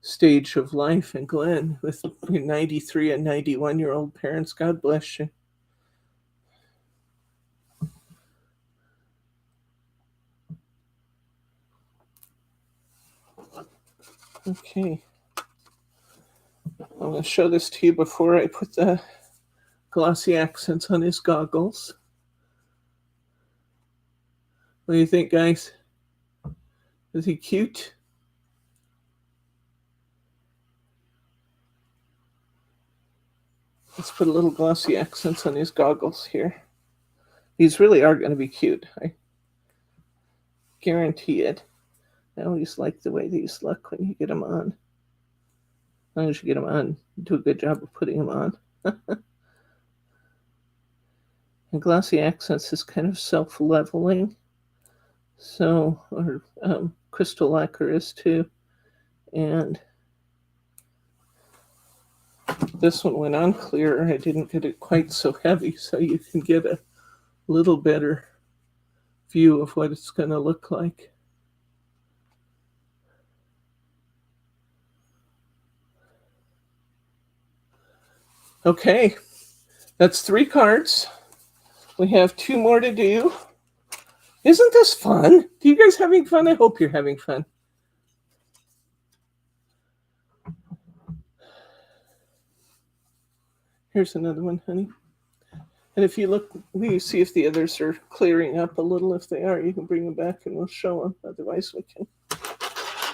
stage of life. And Glenn, with your 93 and 91-year-old parents, God bless you. Okay. I'm going to show this to you before I put the glossy accents on his goggles. What do you think, guys? Is he cute? Let's put a little glossy accents on his goggles here. These really are going to be cute. I guarantee it. I always like the way these look when you get them on. As long as you get them on, you do a good job of putting them on. And glossy accents is kind of self-leveling. So, or crystal lacquer is too. And this one went on clearer. I didn't get it quite so heavy, so you can get a little better view of what it's going to look like. Okay, that's 3 cards. We have 2 more to do. Isn't this fun? Do you guys having fun? I hope you're having fun. Here's another one, honey. And if you look, we see if the others are clearing up a little. If they are, you can bring them back and we'll show them. Otherwise, we can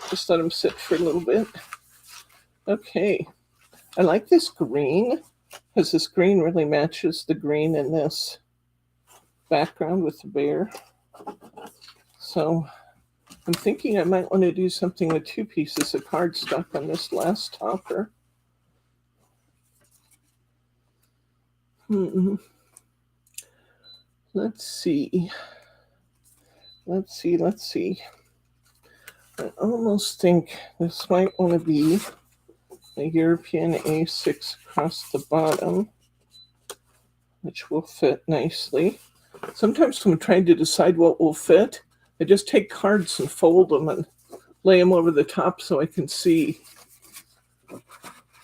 just let them sit for a little bit. Okay. I like this green, because this green really matches the green in this background with the bear. So I'm thinking I might want to do something with 2 pieces of cardstock on this last topper. Let's see. I almost think this might want to be a European A6 across the bottom, which will fit nicely. Sometimes when I'm trying to decide what will fit, I just take cards and fold them and lay them over the top so I can see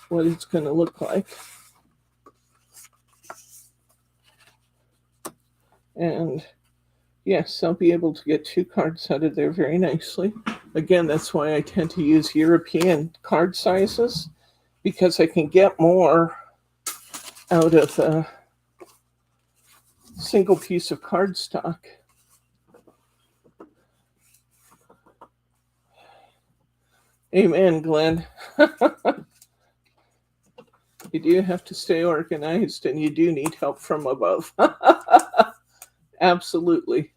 what it's going to look like. And yes, I'll be able to get 2 cards out of there very nicely. Again, that's why I tend to use European card sizes, because I can get more out of a single piece of cardstock. Amen, Glenn. You do have to stay organized, and you do need help from above. Absolutely.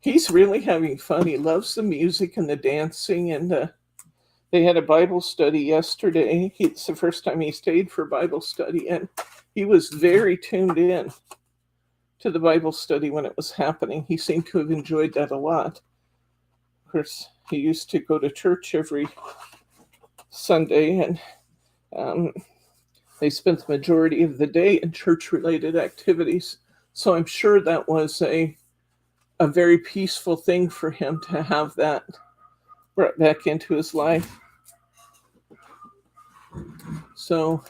He's really having fun. He loves the music and the dancing, and they had a Bible study yesterday. It's the first time he stayed for Bible study, and he was very tuned in to the Bible study when it was happening. He seemed to have enjoyed that a lot. Of course, he used to go to church every Sunday, and they spent the majority of the day in church-related activities. So I'm sure that was a very peaceful thing for him to have that brought back into his life. So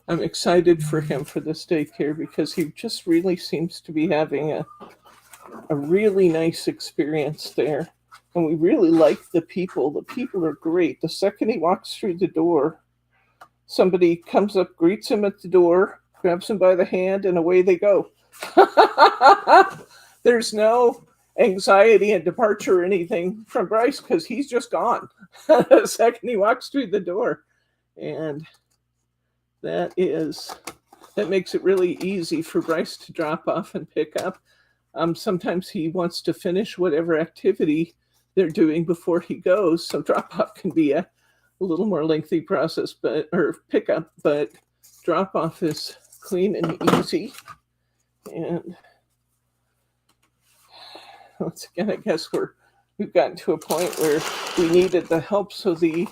I'm excited for him for this daycare, because he just really seems to be having a really nice experience there. And we really like the people. The people are great. The second he walks through the door, somebody comes up, greets him at the door, grabs him by the hand, and away they go. There's no anxiety and departure or anything from Bryce, because he's just gone. the second he walks through the door. And that makes it really easy for Bryce to drop off and pick up. Sometimes he wants to finish whatever activity they're doing before he goes, so drop off can be a little more lengthy process, or pickup, but drop off is clean and easy. And once again, I guess we've gotten to a point where we needed the help, so the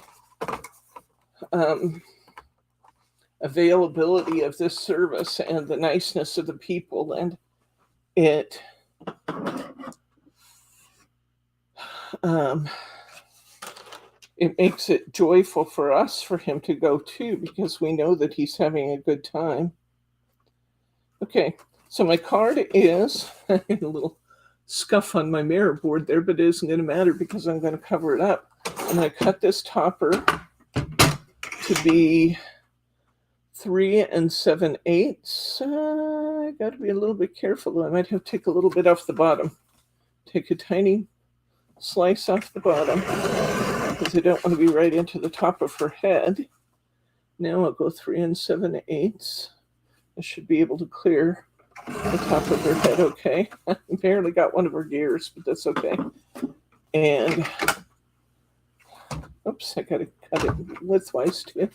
availability of this service and the niceness of the people, and it it makes it joyful for us for him to go too, because we know that he's having a good time. Okay, so my card is a little scuff on my mirror board there, but it isn't going to matter because I'm going to cover it up. I'm going to cut this topper to be 3 7/8. I got to be a little bit careful, though. I might have to take a little bit off the bottom. Take a tiny slice off the bottom because I don't want to be right into the top of her head. Now I'll go 3 7/8. I should be able to clear the top of her head okay. I barely got one of her gears, but that's okay. And oops, I gotta cut it widthwise too.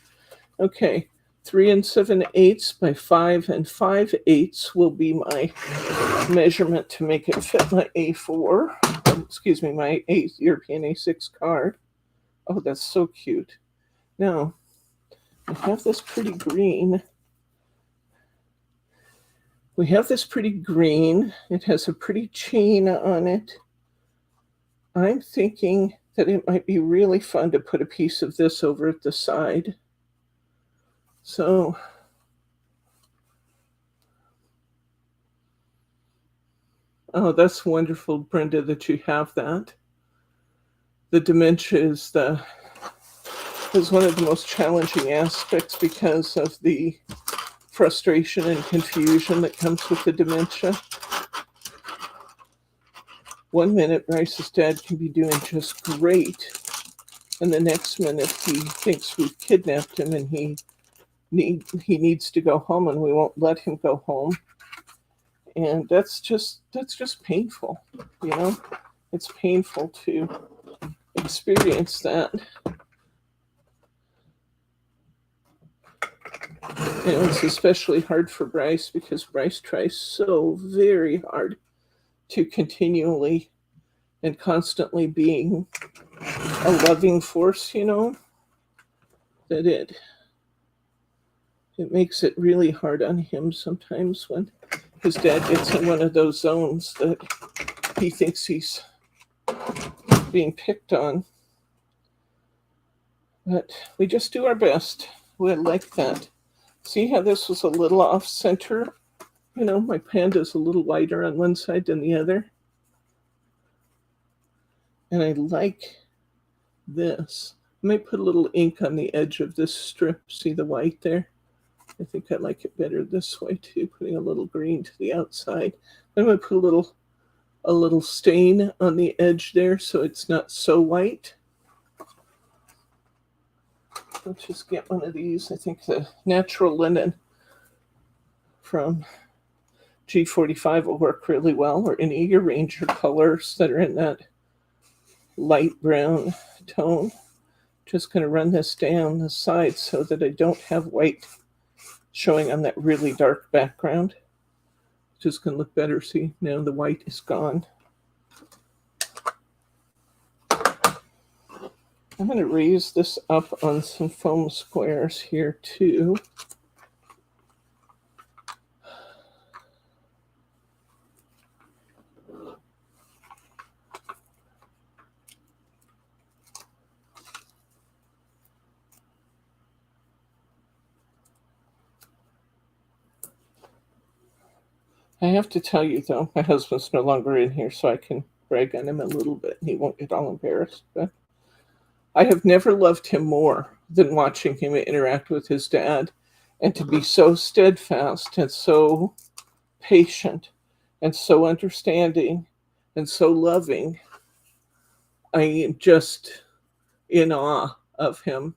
Okay, 3 7/8 by 5 5/8 will be my measurement to make it fit my A4. Excuse me, my European A6 card. Oh, that's so cute. Now, I have this pretty green. We have this pretty green. It has a pretty chain on it. I'm thinking that it might be really fun to put a piece of this over at the side. So oh, that's wonderful, Brenda, that you have that. The dementia is one of the most challenging aspects because of the frustration and confusion that comes with the dementia. 1 minute, Bryce's dad can be doing just great, and the next minute he thinks we've kidnapped him and he needs to go home, and we won't let him go home. And that's just painful, you know. It's painful to experience that. And it's especially hard for Bryce because Bryce tries so very hard to continually and constantly being a loving force, you know, that it makes it really hard on him sometimes when his dad gets in one of those zones that he thinks he's being picked on. But we just do our best. We like that. See how this was a little off center? You know, my panda's a little wider on one side than the other. And I like this. I might put a little ink on the edge of this strip. See the white there? I think I like it better this way too, putting a little green to the outside. I'm going to put a little stain on the edge there so it's not so white. Let's just get one of these. I think the natural linen from G45 will work really well, or any of your Ranger colors that are in that light brown tone. Just going to run this down the side so that I don't have white showing on that really dark background. Just going to look better. See, now the white is gone. I'm going to raise this up on some foam squares here too. I have to tell you though, my husband's no longer in here, so I can brag on him a little bit and he won't get all embarrassed. But I have never loved him more than watching him interact with his dad, and to be so steadfast and so patient and so understanding and so loving. I am just in awe of him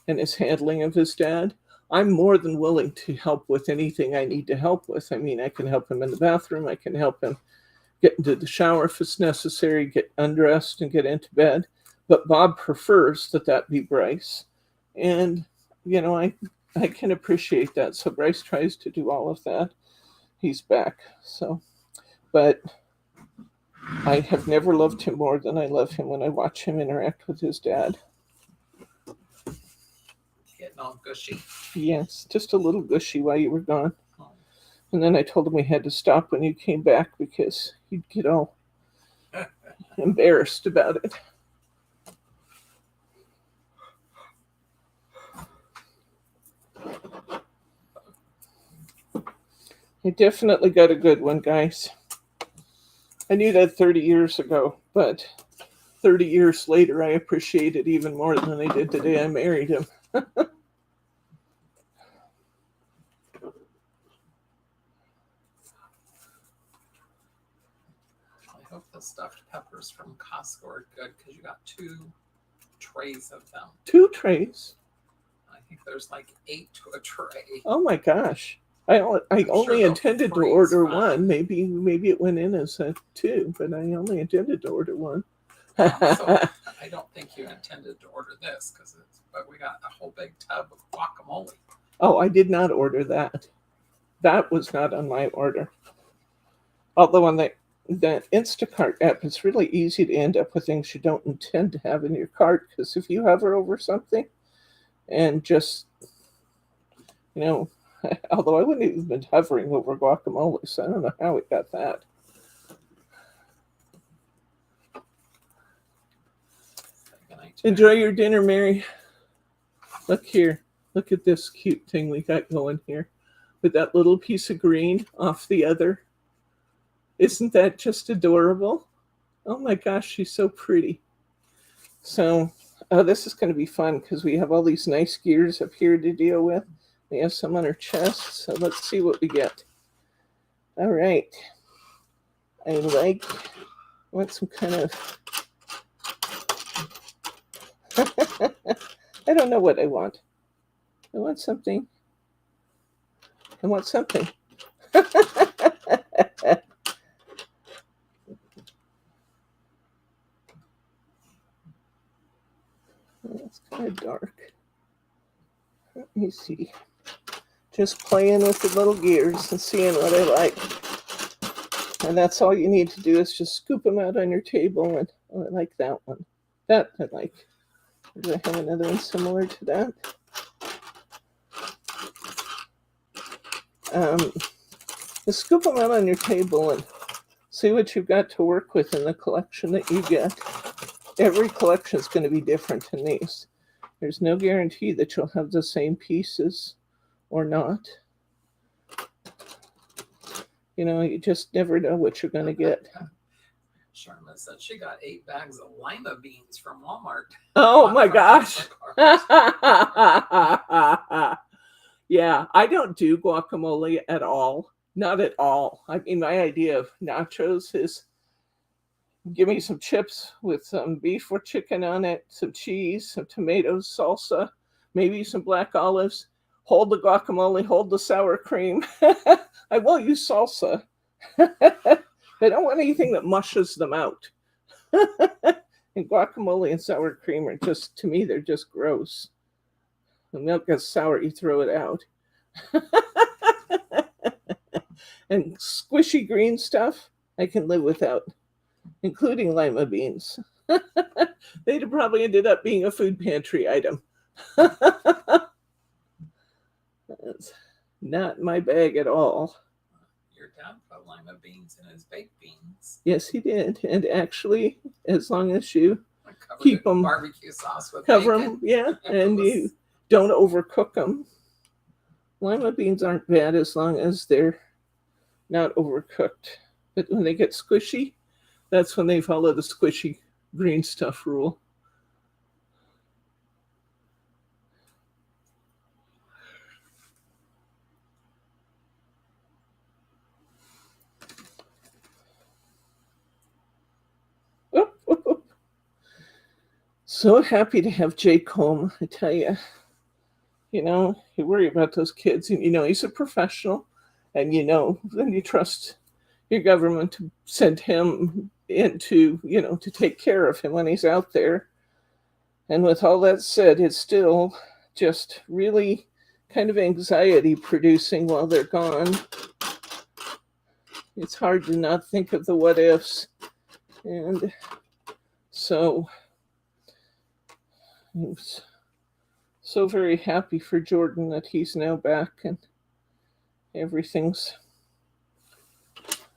and his handling of his dad. I'm more than willing to help with anything I need to help with. I mean, I can help him in the bathroom. I can help him get into the shower if it's necessary, get undressed and get into bed. But Bob prefers that be Bryce. And, I can appreciate that. So Bryce tries to do all of that. He's back. So, but I have never loved him more than I love him when I watch him interact with his dad. Getting all gushy. Yes, just a little gushy while you were gone. Oh. And then I told him we had to stop when you came back because he'd get all embarrassed about it. I definitely got a good one, guys. I knew that 30 years ago, but 30 years later, I appreciate it even more than I did the day I married him. I hope the stuffed peppers from Costco are good because you got 2 trays of them. 2 trays? I think there's like 8 to a tray. Oh my gosh. I only intended to order one. Maybe it went in as a 2, but I only intended to order one. So I don't think you intended to order this but we got a whole big tub of guacamole. Oh, I did not order that. That was not on my order. Although on the Instacart app, it's really easy to end up with things you don't intend to have in your cart, because if you hover over something and just, although I wouldn't have even been hovering over guacamole, so I don't know how we got that. Enjoy your dinner, Mary. Look here. Look at this cute thing we got going here with that little piece of green off the other. Isn't that just adorable? Oh my gosh, she's so pretty. So this is going to be fun because we have all these nice gears up here to deal with. We have some on her chest, so let's see what we get. All right. I want some kind of... I don't know what I want. I want something. That's kind of dark. Let me see. Just playing with the little gears and seeing what I like. And that's all you need to do is just scoop them out on your table. And I like that one. That I like. Do I have another one similar to that? Just scoop them out on your table and see what you've got to work with in the collection that you get. Every collection is going to be different in these. There's no guarantee that you'll have the same pieces or not. You just never know what you're going to get. Sharma said she got 8 bags of lima beans from Walmart. Oh my gosh. Yeah, I don't do guacamole at all. Not at all. I mean, my idea of nachos is give me some chips with some beef or chicken on it, some cheese, some tomatoes, salsa, maybe some black olives. Hold the guacamole, hold the sour cream. I will use salsa. I don't want anything that mushes them out. And guacamole and sour cream are just, to me, they're just gross. The milk gets sour, you throw it out. And squishy green stuff, I can live without, including lima beans. They'd have probably ended up being a food pantry item. That's not my bag at all. Your dad put lima beans in his baked beans. Yes, he did. And actually, as long as you keep them, barbecue sauce with cover bacon. them, yeah, and you don't overcook them. Lima beans aren't bad as long as they're not overcooked. But when they get squishy, that's when they follow the squishy green stuff rule. So happy to have Jake home, I tell you. You worry about those kids, and he's a professional, and then you trust your government to send him into, to take care of him when he's out there. And with all that said, it's still just really kind of anxiety producing while they're gone. It's hard to not think of the what ifs. And so I'm so very happy for Jordan that he's now back and everything's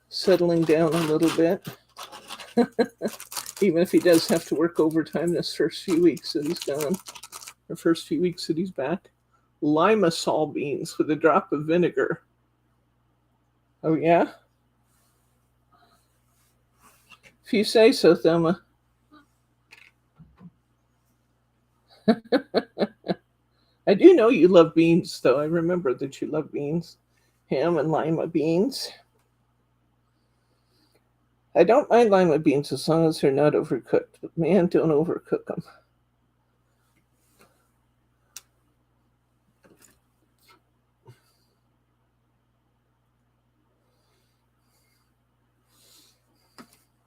settling down a little bit. Even if he does have to work overtime this first few weeks that he's gone, or first few weeks that he's back. Limasol beans with a drop of vinegar. Oh, yeah? If you say so, Thelma. I do know you love beans, though. I remember that you love beans. Ham and lima beans. I don't mind lima beans as long as they're not overcooked. But man, don't overcook them.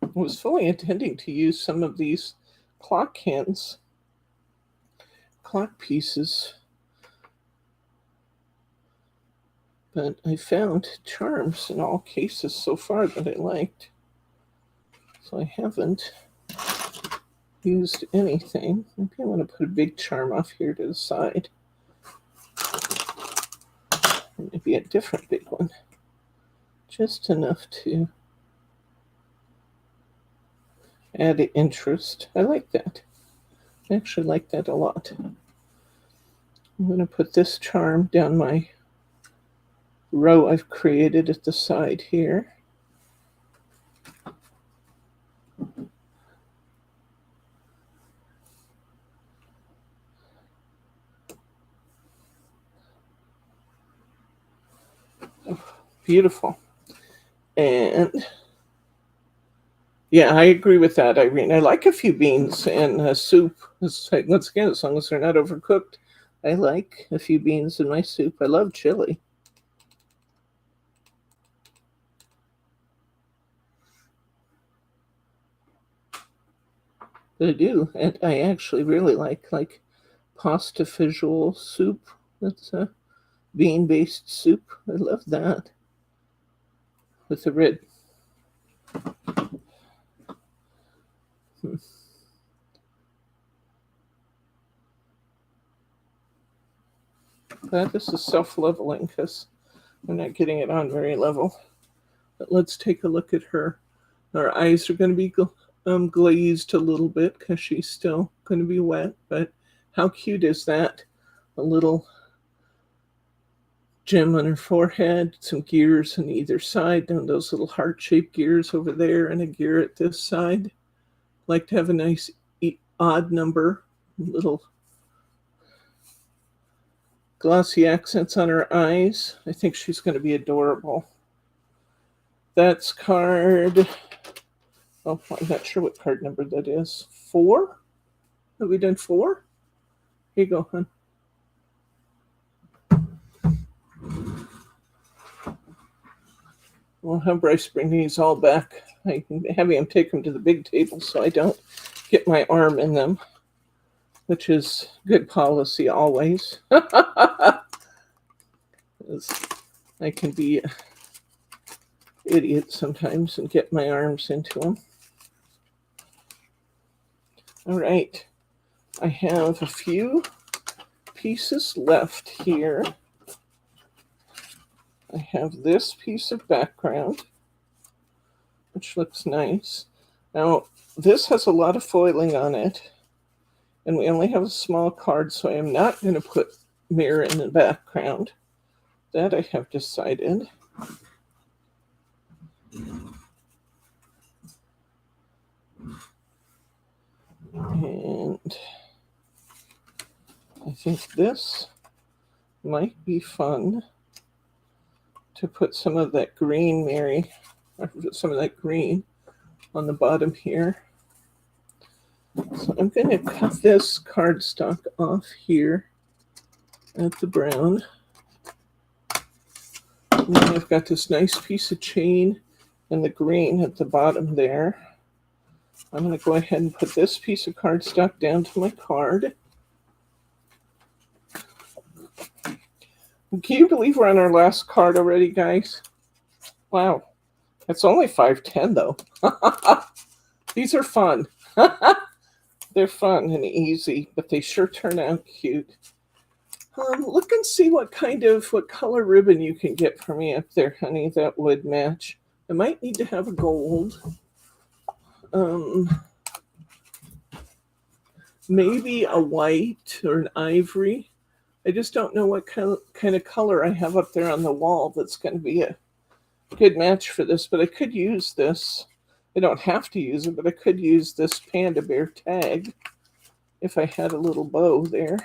I was fully intending to use some of these clock pieces, but I found charms in all cases so far that I liked. So I haven't used anything. Maybe I want to put a big charm off here to the side. Or maybe a different big one. Just enough to add interest. I like that. I actually like that a lot. I'm going to put this charm down my row I've created at the side here. Oh, beautiful. And yeah, I agree with that, Irene. I like a few beans and soup. Once again, as long as they're not overcooked, I like a few beans in my soup. I love chili. But I do, and I actually really like pasta fagioli soup. That's a bean-based soup. I love that with the red. This is self-leveling because I'm not getting it on very level. But let's take a look at her. Our eyes are going to be glazed a little bit because she's still going to be wet. But how cute is that? A little gem on her forehead, some gears on either side, and those little heart-shaped gears over there, and a gear at this side. Like to have a nice odd number, little glossy accents on her eyes. I think she's going to be adorable. That's card, oh, I'm not sure what card number that is. 4? Have we done 4? Here you go, hon. We'll have Bryce bring these all back. I'm having him take them to the big table so I don't get my arm in them, which is good policy always. I can be an idiot sometimes and get my arms into them. All right. I have a few pieces left here. I have this piece of background, which looks nice. Now, this has a lot of foiling on it, and we only have a small card, so I am not going to put mirror in the background. That I have decided. And I think this might be fun to put some of that green, Mary, or some of that green on the bottom here. So I'm going to cut this cardstock off here at the brown. And then I've got this nice piece of chain and the green at the bottom there. I'm going to go ahead and put this piece of cardstock down to my card. Can you believe we're on our last card already, guys? Wow. It's only 5:10 though. These are fun. They're fun and easy, but they sure turn out cute. Look and see what color ribbon you can get for me up there, honey, that would match. I might need to have a gold. Maybe a white or an ivory. I just don't know what kind of color I have up there on the wall that's going to be a good match for this, but I could use this. I don't have to use it, but I could use this panda bear tag if I had a little bow there.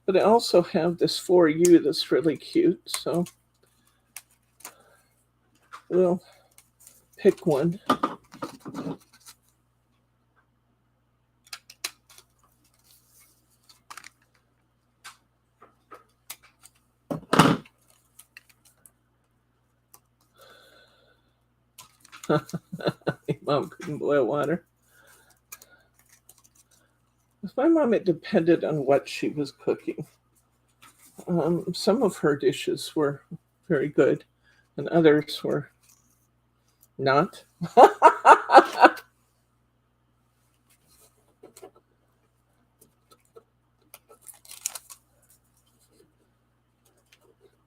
But I also have this For You that's really cute, so we'll pick one. Mom couldn't boil water. With my mom, it depended on what she was cooking. Some of her dishes were very good, and others were not.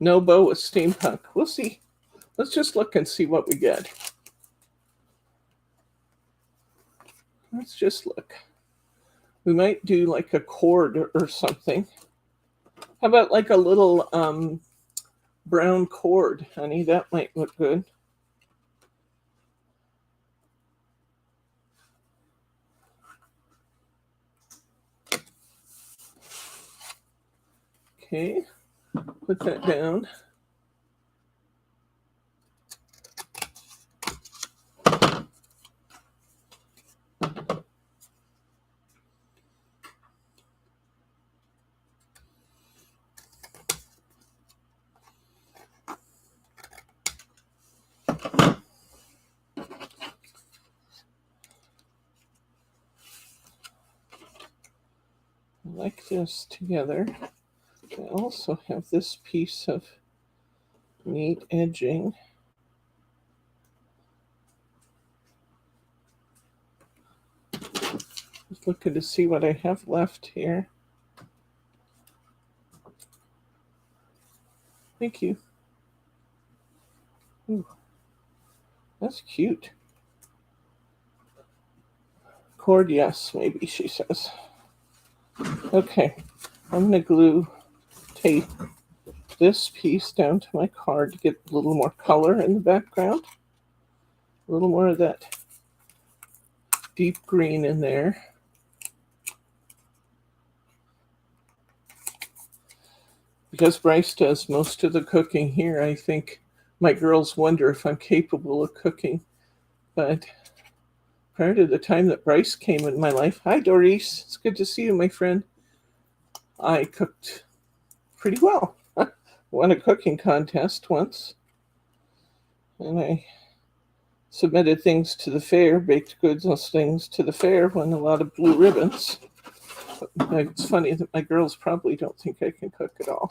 No bow with steampunk. We'll see. Let's just look and see what we get. Let's just look. We might do like a cord or something. How about like a little brown cord, honey? That might look good. Okay, put that down. Like this together. I also have this piece of neat edging. Just looking to see what I have left here. Thank you. Ooh, that's cute. Cord, yes, maybe, she says. Okay, I'm going to glue tape this piece down to my card to get a little more color in the background. A little more of that deep green in there. Because Bryce does most of the cooking here, I think my girls wonder if I'm capable of cooking. But prior to the time that Bryce came in my life, hi Doris, it's good to see you, my friend. I cooked pretty well. Won a cooking contest once. And I submitted things to the fair, baked goods and things to the fair, won a lot of blue ribbons. But it's funny that my girls probably don't think I can cook at all.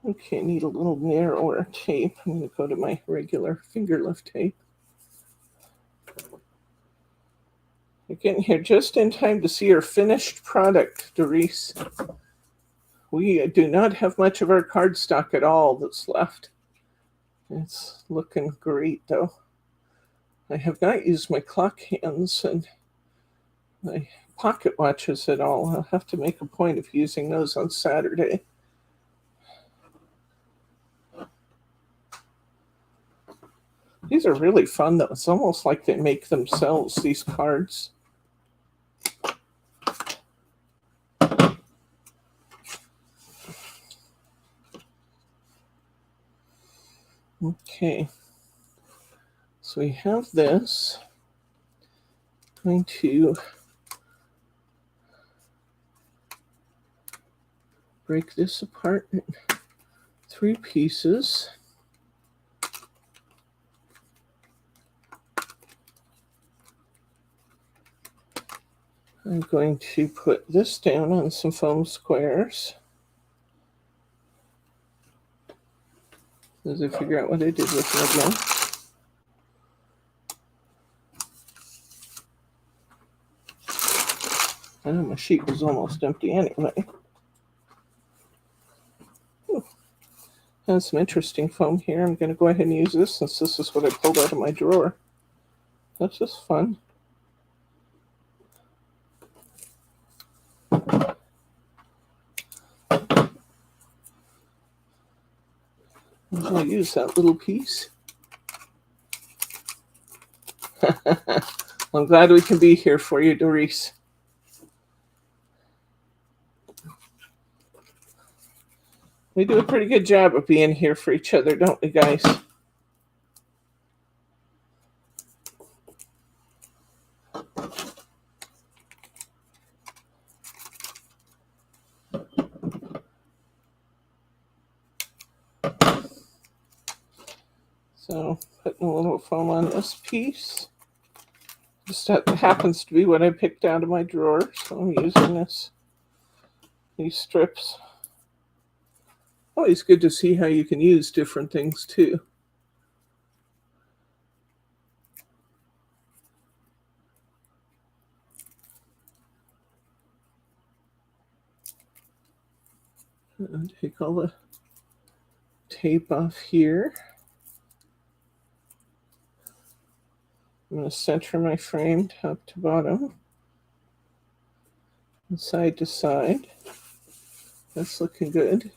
Okay, need a little narrower tape. I'm going to go to my regular finger lift tape. You're getting here just in time to see our finished product, Doris. We do not have much of our cardstock at all that's left. It's looking great, though. I have not used my clock hands and my pocket watches at all. I'll have to make a point of using those on Saturday. These are really fun, though. It's almost like they make themselves, these cards. Okay. So we have this. I'm going to break this apart in 3 pieces. I'm going to put this down on some foam squares as I figure out what I did with it again. I know my sheet was almost empty anyway. Has some interesting foam here. I'm going to go ahead and use this since this is what I pulled out of my drawer. That's just fun. I'll use that little piece. I'm glad we can be here for you, Doris. We do a pretty good job of being here for each other, don't we, guys? So, putting a little foam on this piece. Just happens to be what I picked out of my drawer, so I'm using these strips. Always good to see how you can use different things too. And take all the tape off here. I'm going to center my frame top to bottom and side to side. That's looking good.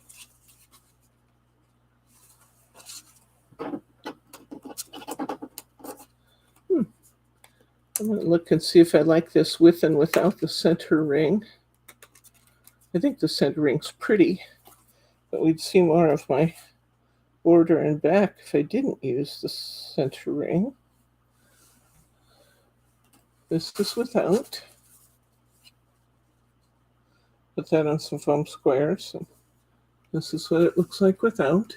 I'm going to look and see if I like this with and without the center ring. I think the center ring's pretty, but we'd see more of my border and back if I didn't use the center ring. This is without. Put that on some foam squares. And this is what it looks like without.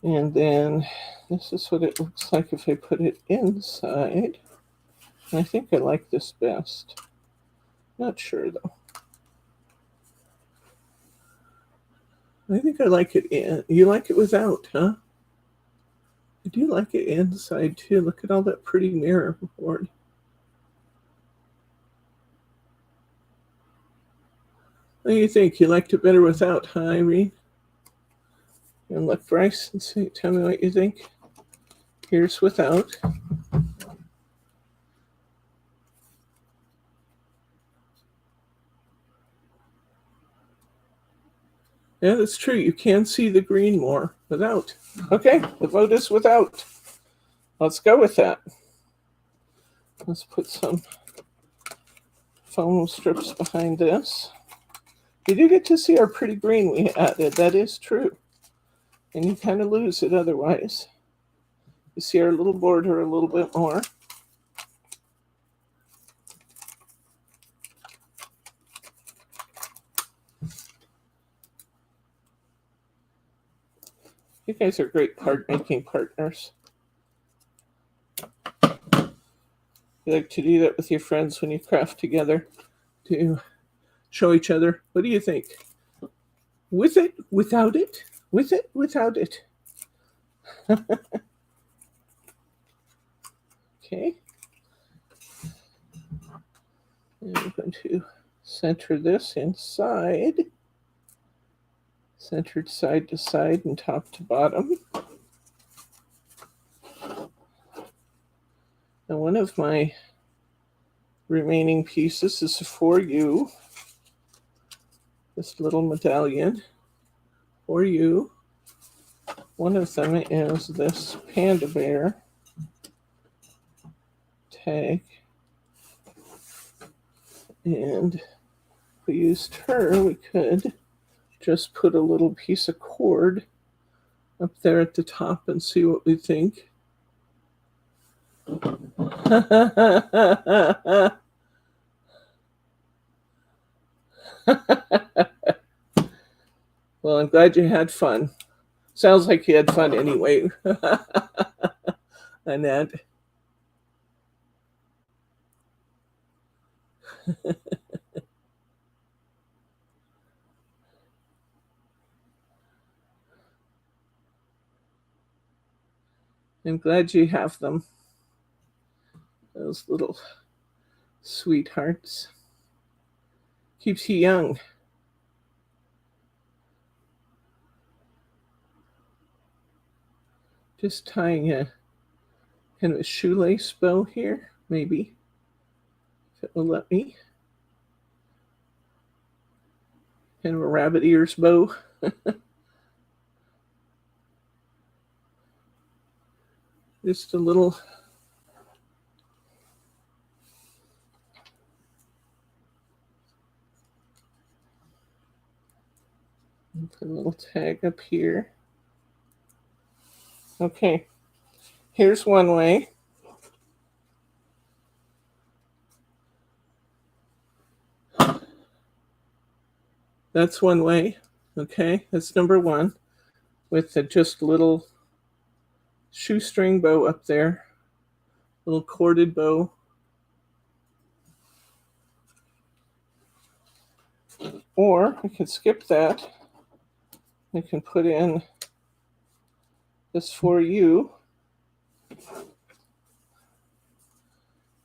And then this is what it looks like if I put it inside. And I think I like this best. Not sure though. I think I like it in. You like it without, huh? I do like it inside too. Look at all that pretty mirror board. What do you think? You liked it better without, huh, Irene? And look, Bryce, and see, tell me what you think. Here's without. Yeah, that's true. You can see the green more without. Okay, the vote is without. Let's go with that. Let's put some foam strips behind this. You do get to see our pretty green we added. That is true. And you kind of lose it otherwise. You see our little border a little bit more. You guys are great making partners. You like to do that with your friends when you craft together to show each other. What do you think? With it, without it? With it, without it? Okay. And I'm going to center this inside. Centered side to side and top to bottom. And one of my remaining pieces is for you. This little medallion for you. One of them is this panda bear tag. And if we used her, we could just put a little piece of cord up there at the top and see what we think. Well, I'm glad you had fun. Sounds like you had fun anyway, Annette. I'm glad you have them. Those little sweethearts. Keeps you young. Just tying a kind of a shoelace bow here, maybe, if it will let me. Kind of a rabbit ears bow. Just a little. Put a little tag up here. Okay, here's one way. That's one way. Okay, that's number one, with just a little shoestring bow up there, little corded bow. Or we can skip that. We can put in this for you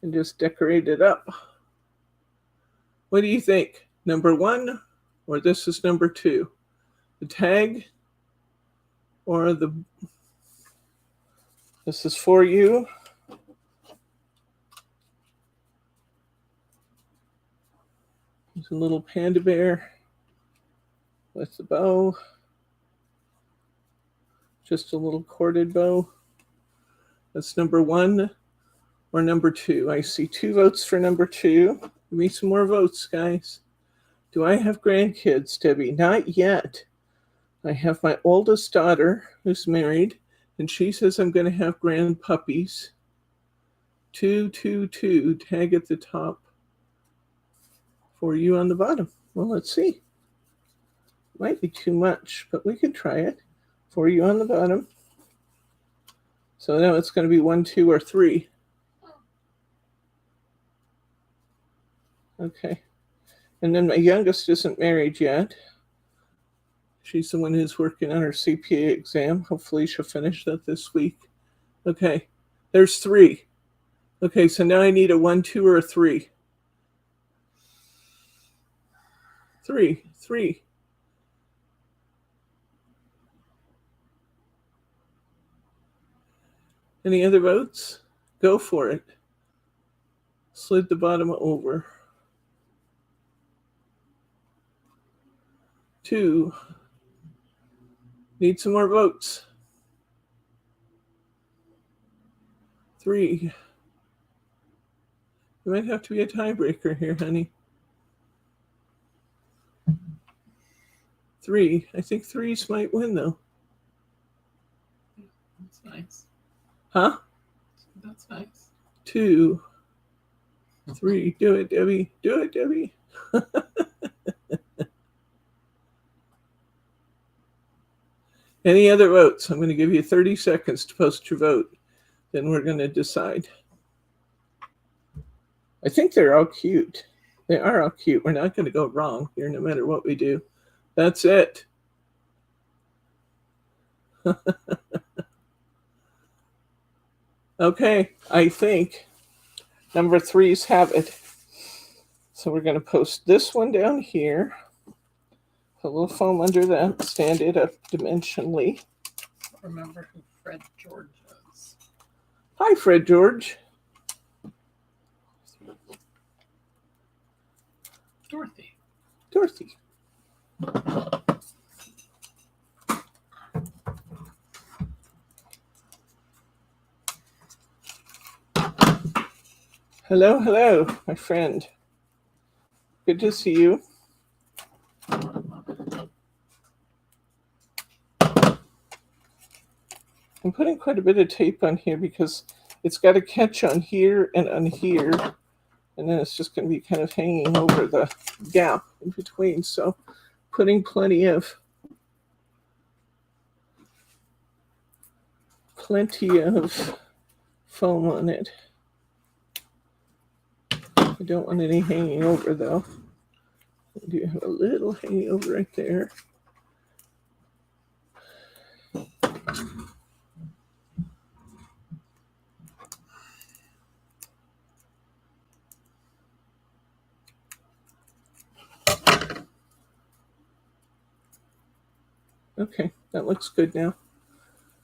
and just decorate it up. What do you think? Number one, or this is number two? The tag, or this is for you. There's a little panda bear with the bow. Just a little corded bow. That's number one or number two. I see 2 votes for number two. Give me some more votes, guys. Do I have grandkids, Debbie? Not yet. I have my oldest daughter who's married, and she says I'm going to have grand puppies. 2, 2, 2. Tag at the top. For you on the bottom. Well, let's see. Might be too much, but we can try it. For you on the bottom. So now it's going to be 1, 2, or 3. Okay. And then my youngest isn't married yet. She's the one who's working on her CPA exam. Hopefully she'll finish that this week. Okay. There's 3. Okay, so now I need a 1, 2, or a 3. 3. 3. Any other votes? Go for it. Slid the bottom over. 2. Need some more votes. 3. You might have to be a tiebreaker here, honey. 3. I think 3s might win, though. That's nice. Huh? That's nice. 2. 3. Do it, Debbie. Do it, Debbie. Any other votes? I'm going to give you 30 seconds to post your vote. Then we're going to decide. I think they're all cute. They are all cute. We're not going to go wrong here no matter what we do. That's it. Okay, I think number 3s have it. So we're going to post this one down here. Put a little foam under that. Stand it up dimensionally. Remember who Fred George is. Hi, Fred George. Dorothy. Dorothy. Hello, hello, my friend. Good to see you. I'm putting quite a bit of tape on here because it's got to catch on here and on here. And then it's just going to be kind of hanging over the gap in between. So putting plenty of foam on it. I don't want any hanging over though. I do have a little hanging over right there. Okay, that looks good now.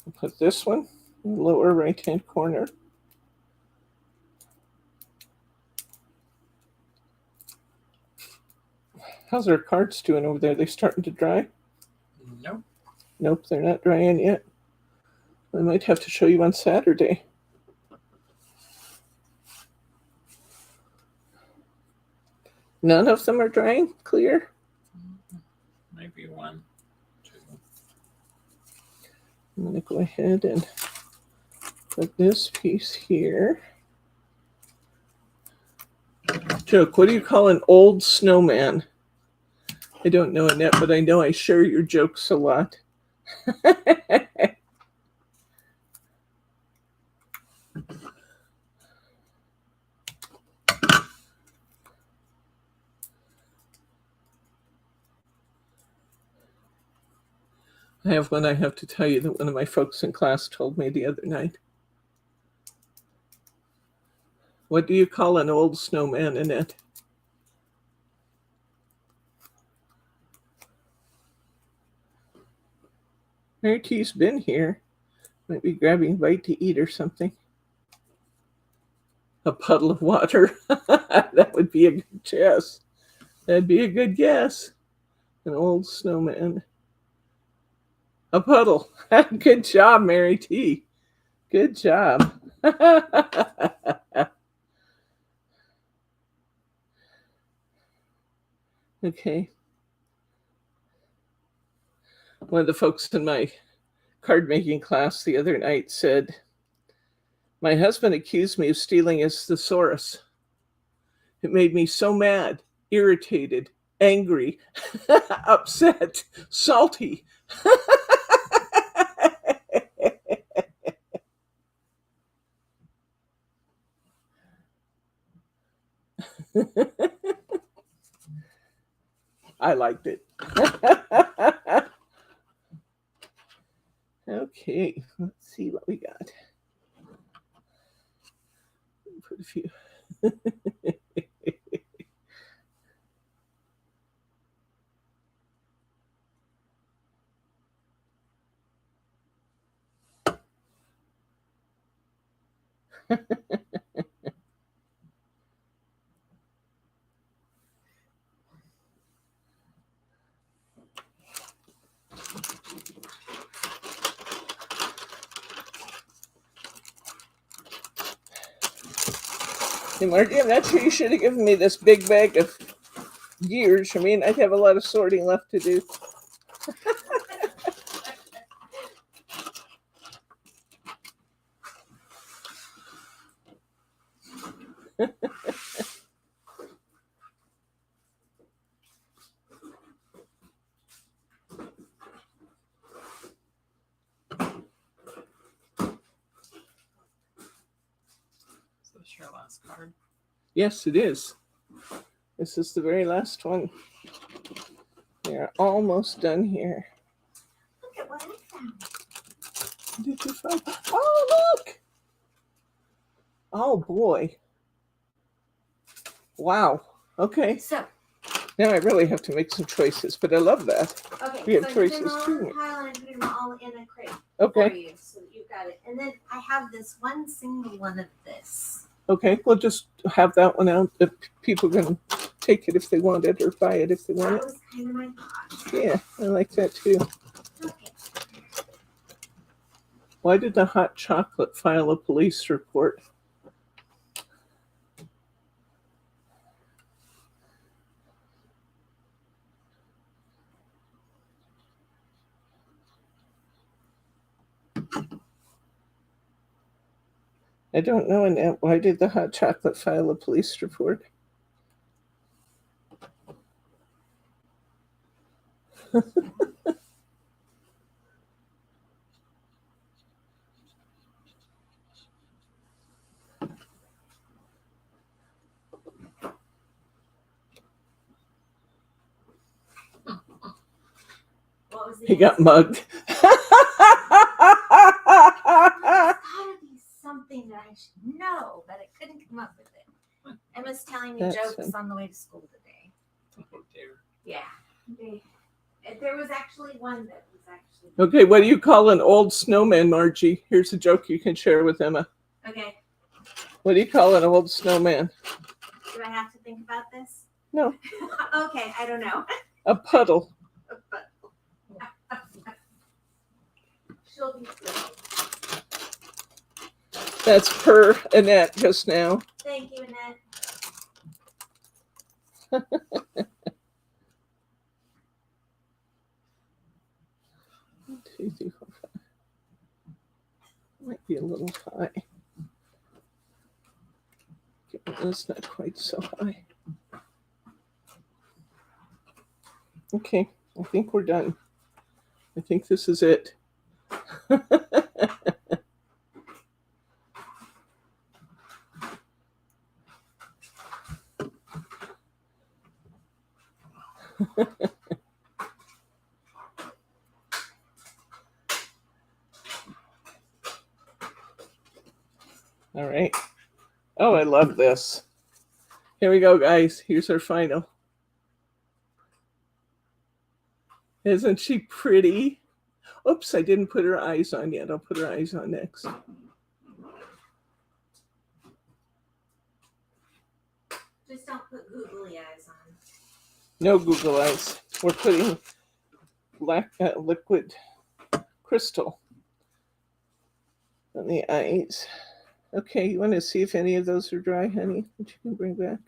I'll put this one in the lower right-hand corner. How's our cards doing over there? Are they starting to dry? Nope. Nope, they're not drying yet. I might have to show you on Saturday. None of them are drying clear? Maybe 1, 2. I'm going to go ahead and put this piece here. Joke, what do you call an old snowman? I don't know, Annette, but I know I share your jokes a lot. I have one I have to tell you that one of my folks in class told me the other night. What do you call an old snowman, Annette? Mary T's been here. Might be grabbing a bite to eat or something. A puddle of water. That would be a good guess. That'd be a good guess. An old snowman. A puddle. Good job, Mary T. Good job. Okay. One of the folks in my card making class the other night said, my husband accused me of stealing his thesaurus. It made me so mad, irritated, angry, upset, salty. I liked it. Okay, let's see what we got. Put a few. Hey, Margie, I'm not sure you should have given me this big bag of gears. I mean, I'd have a lot of sorting left to do. Is this your last card? Yes, it is. This is the very last one. We are almost done here. Look at what I found. Did you find? Oh, look! Oh, boy. Wow. Okay. So, Now I really have to make some choices, but I love that. okay, We have so I put choices them all too. in a pile and I put them all in a crate Okay. for you, so that you've got it. And then I have this one single one of this. Okay. We'll just have that one out. If people can take it if they want it or buy it if they want That it. was kind of my thought. Yeah, I like that too. Okay. Why did the hot chocolate file a police report? I don't know, Annette. Why did the hot chocolate file a police report? What was the He got answer? mugged. There's gotta be something that I should know, but I couldn't come up with it. Emma's telling me That's jokes him. on the way to school today. Oh dear. Yeah. There was actually one that was actually. Okay, what do you call an old snowman, Margie? Here's a joke you can share with Emma. Okay. What do you call an old snowman? Do I have to think about this? No. Okay, I don't know. A puddle. She'll be thrilled. That's per Annette just now. Thank you, Annette. 2, 3, 4, 5. Might be a little high. Okay, that's not quite so high. Okay, I think we're done. I think this is it. All right. Oh, I love this. Here we go, guys. Here's our final. Isn't she pretty? Oops, I didn't put her eyes on yet. I'll put her eyes on next. Just don't put googly eyes on. No Google eyes. We're putting black liquid crystal on the eyes. Okay, you want to see if any of those are dry, honey? That you can bring back.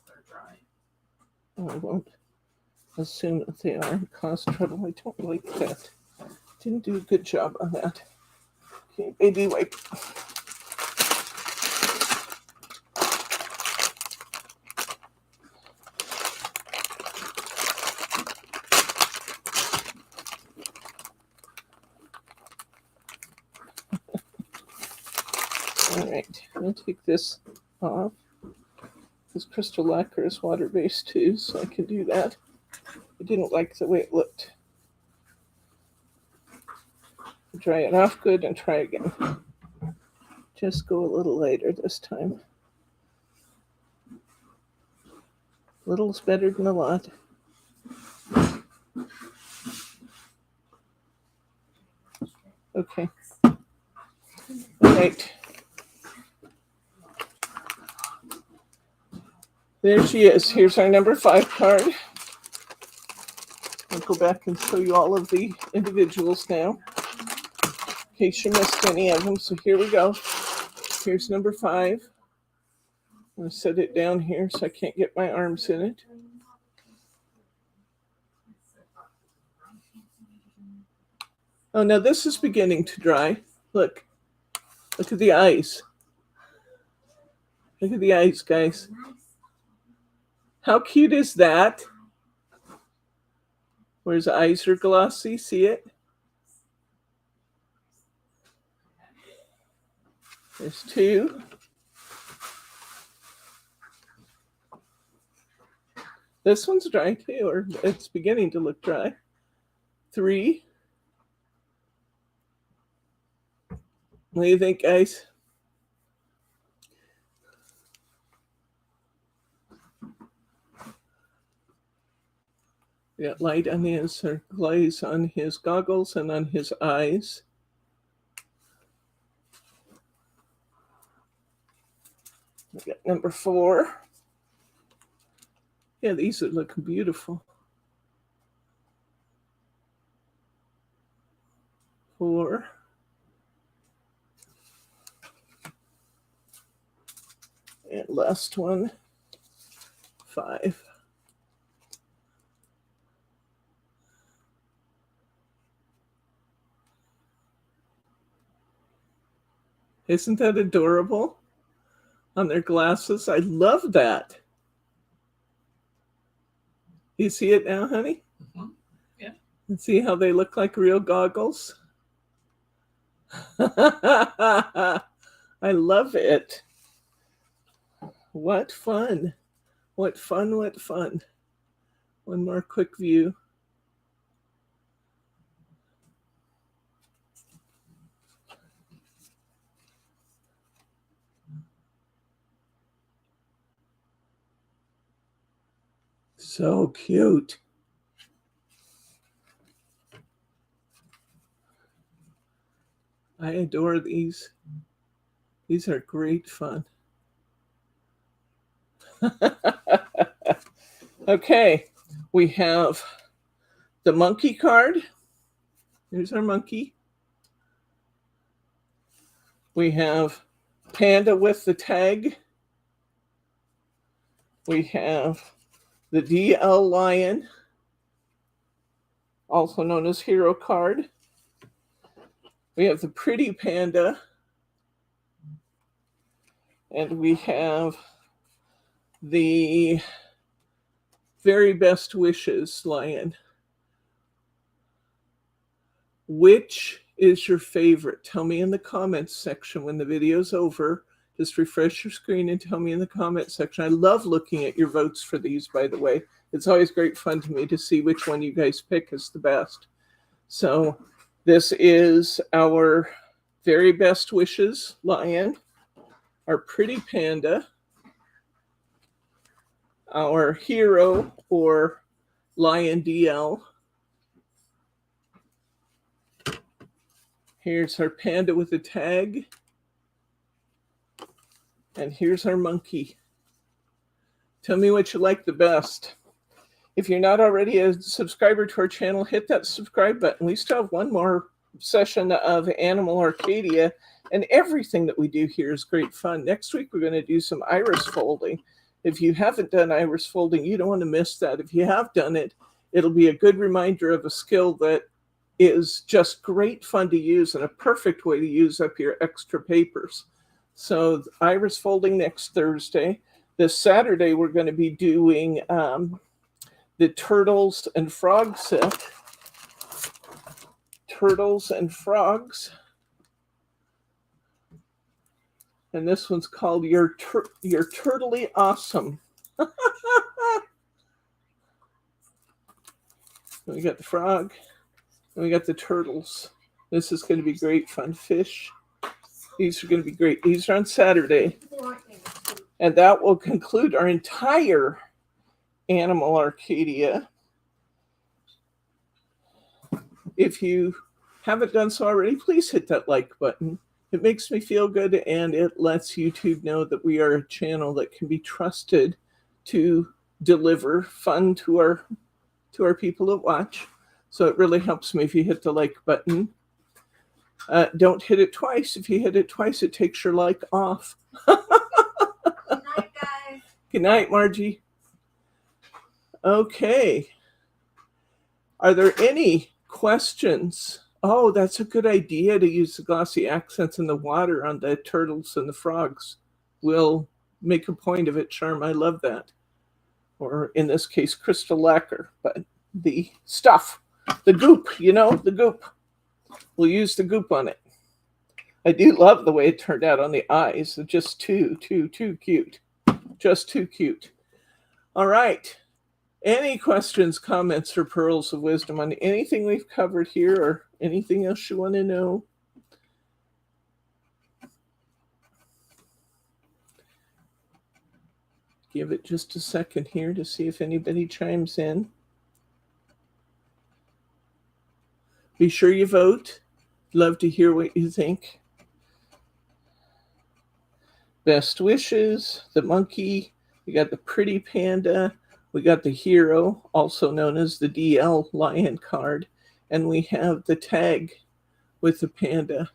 They're dry. I won't assume that they are and cause trouble. I don't like that. Didn't do a good job on that. Okay, baby wipe. All right, I'm going to take this off. This crystal lacquer is water-based too, so I can do that. I didn't like the way it looked. Dry it off good and try again. Just go a little lighter this time. Little's better than a lot. Okay. All right. There she is. Here's our number 5 card. I'll go back and show you all of the individuals now, in case you missed any of them. So here we go. Here's number 5. I'm going to set it down here so I can't get my arms in it. Oh, now this is beginning to dry. Look. Look at the eyes. Look at the eyes, guys. How cute is that? Where his eyes are glossy. See it? There's 2. This one's dry too, or it's beginning to look dry. 3. What do you think, guys? We got light on his, or glaze on his goggles and on his eyes. We got number 4. Yeah, these are looking beautiful. 4. And last one, 5. Isn't that adorable? On their glasses. I love that. You see it now, honey? Mhm. Yeah. And see how they look like real goggles? I love it. What fun. What fun, what fun. One more quick view. So cute. I adore these. These are great fun. Okay, we have the monkey card. Here's our monkey. We have panda with the tag. We have the DL lion, also known as hero card. We have the pretty panda. And we have the very best wishes lion. Which is your favorite? Tell me in the comments section when the video's over. Just refresh your screen and tell me in the comment section. I love looking at your votes for these, by the way. It's always great fun to me to see which one you guys pick is the best. So this is our very best wishes lion, our pretty panda, our hero or lion DL. Here's our panda with a tag. And here's our monkey. Tell me what you like the best. If you're not already a subscriber to our channel, hit that subscribe button. We still have one more session of Animal Arcadia, and everything that we do here is great fun. Next week, we're going to do some iris folding. If you haven't done iris folding, you don't want to miss that. If you have done it, it'll be a good reminder of a skill that is just great fun to use and a perfect way to use up your extra papers. So iris folding next Thursday. This Saturday, we're going to be doing the Turtles and Frogs set. Turtles and Frogs. And this one's called You're Turtly Awesome. We got the frog. And we got the turtles. This is going to be great fun. Fish. These are going to be great. These are on Saturday. And that will conclude our entire Animal Arcadia. If you haven't done so already, please hit that like button. It makes me feel good, and it lets YouTube know that we are a channel that can be trusted to deliver fun to our people that watch. So it really helps me if you hit the like button. Don't hit it twice. If you hit it twice, it takes your like off. Good night, guys. Good night, Margie. Okay. Are there any questions? Oh, that's a good idea to use the glossy accents in the water on the turtles and the frogs. We'll make a point of it, Charm. I love that. Or in this case, crystal lacquer. But the stuff, the goop, the goop. We'll use the goop on it. I do love the way it turned out on the eyes. It's just too cute. Just too cute. All right. Any questions, comments, or pearls of wisdom on anything we've covered here or anything else you want to know? Give it just a second here to see if anybody chimes in. Be sure you vote. Love to hear what you think. Best wishes, the monkey. We got the pretty panda. We got the hero, also known as the DL lion card. And we have the tag with the panda.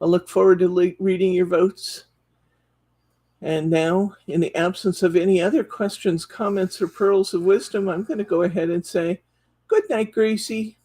I look forward to reading your votes. And now, in the absence of any other questions, comments, or pearls of wisdom, I'm going to go ahead and say, good night, Gracie.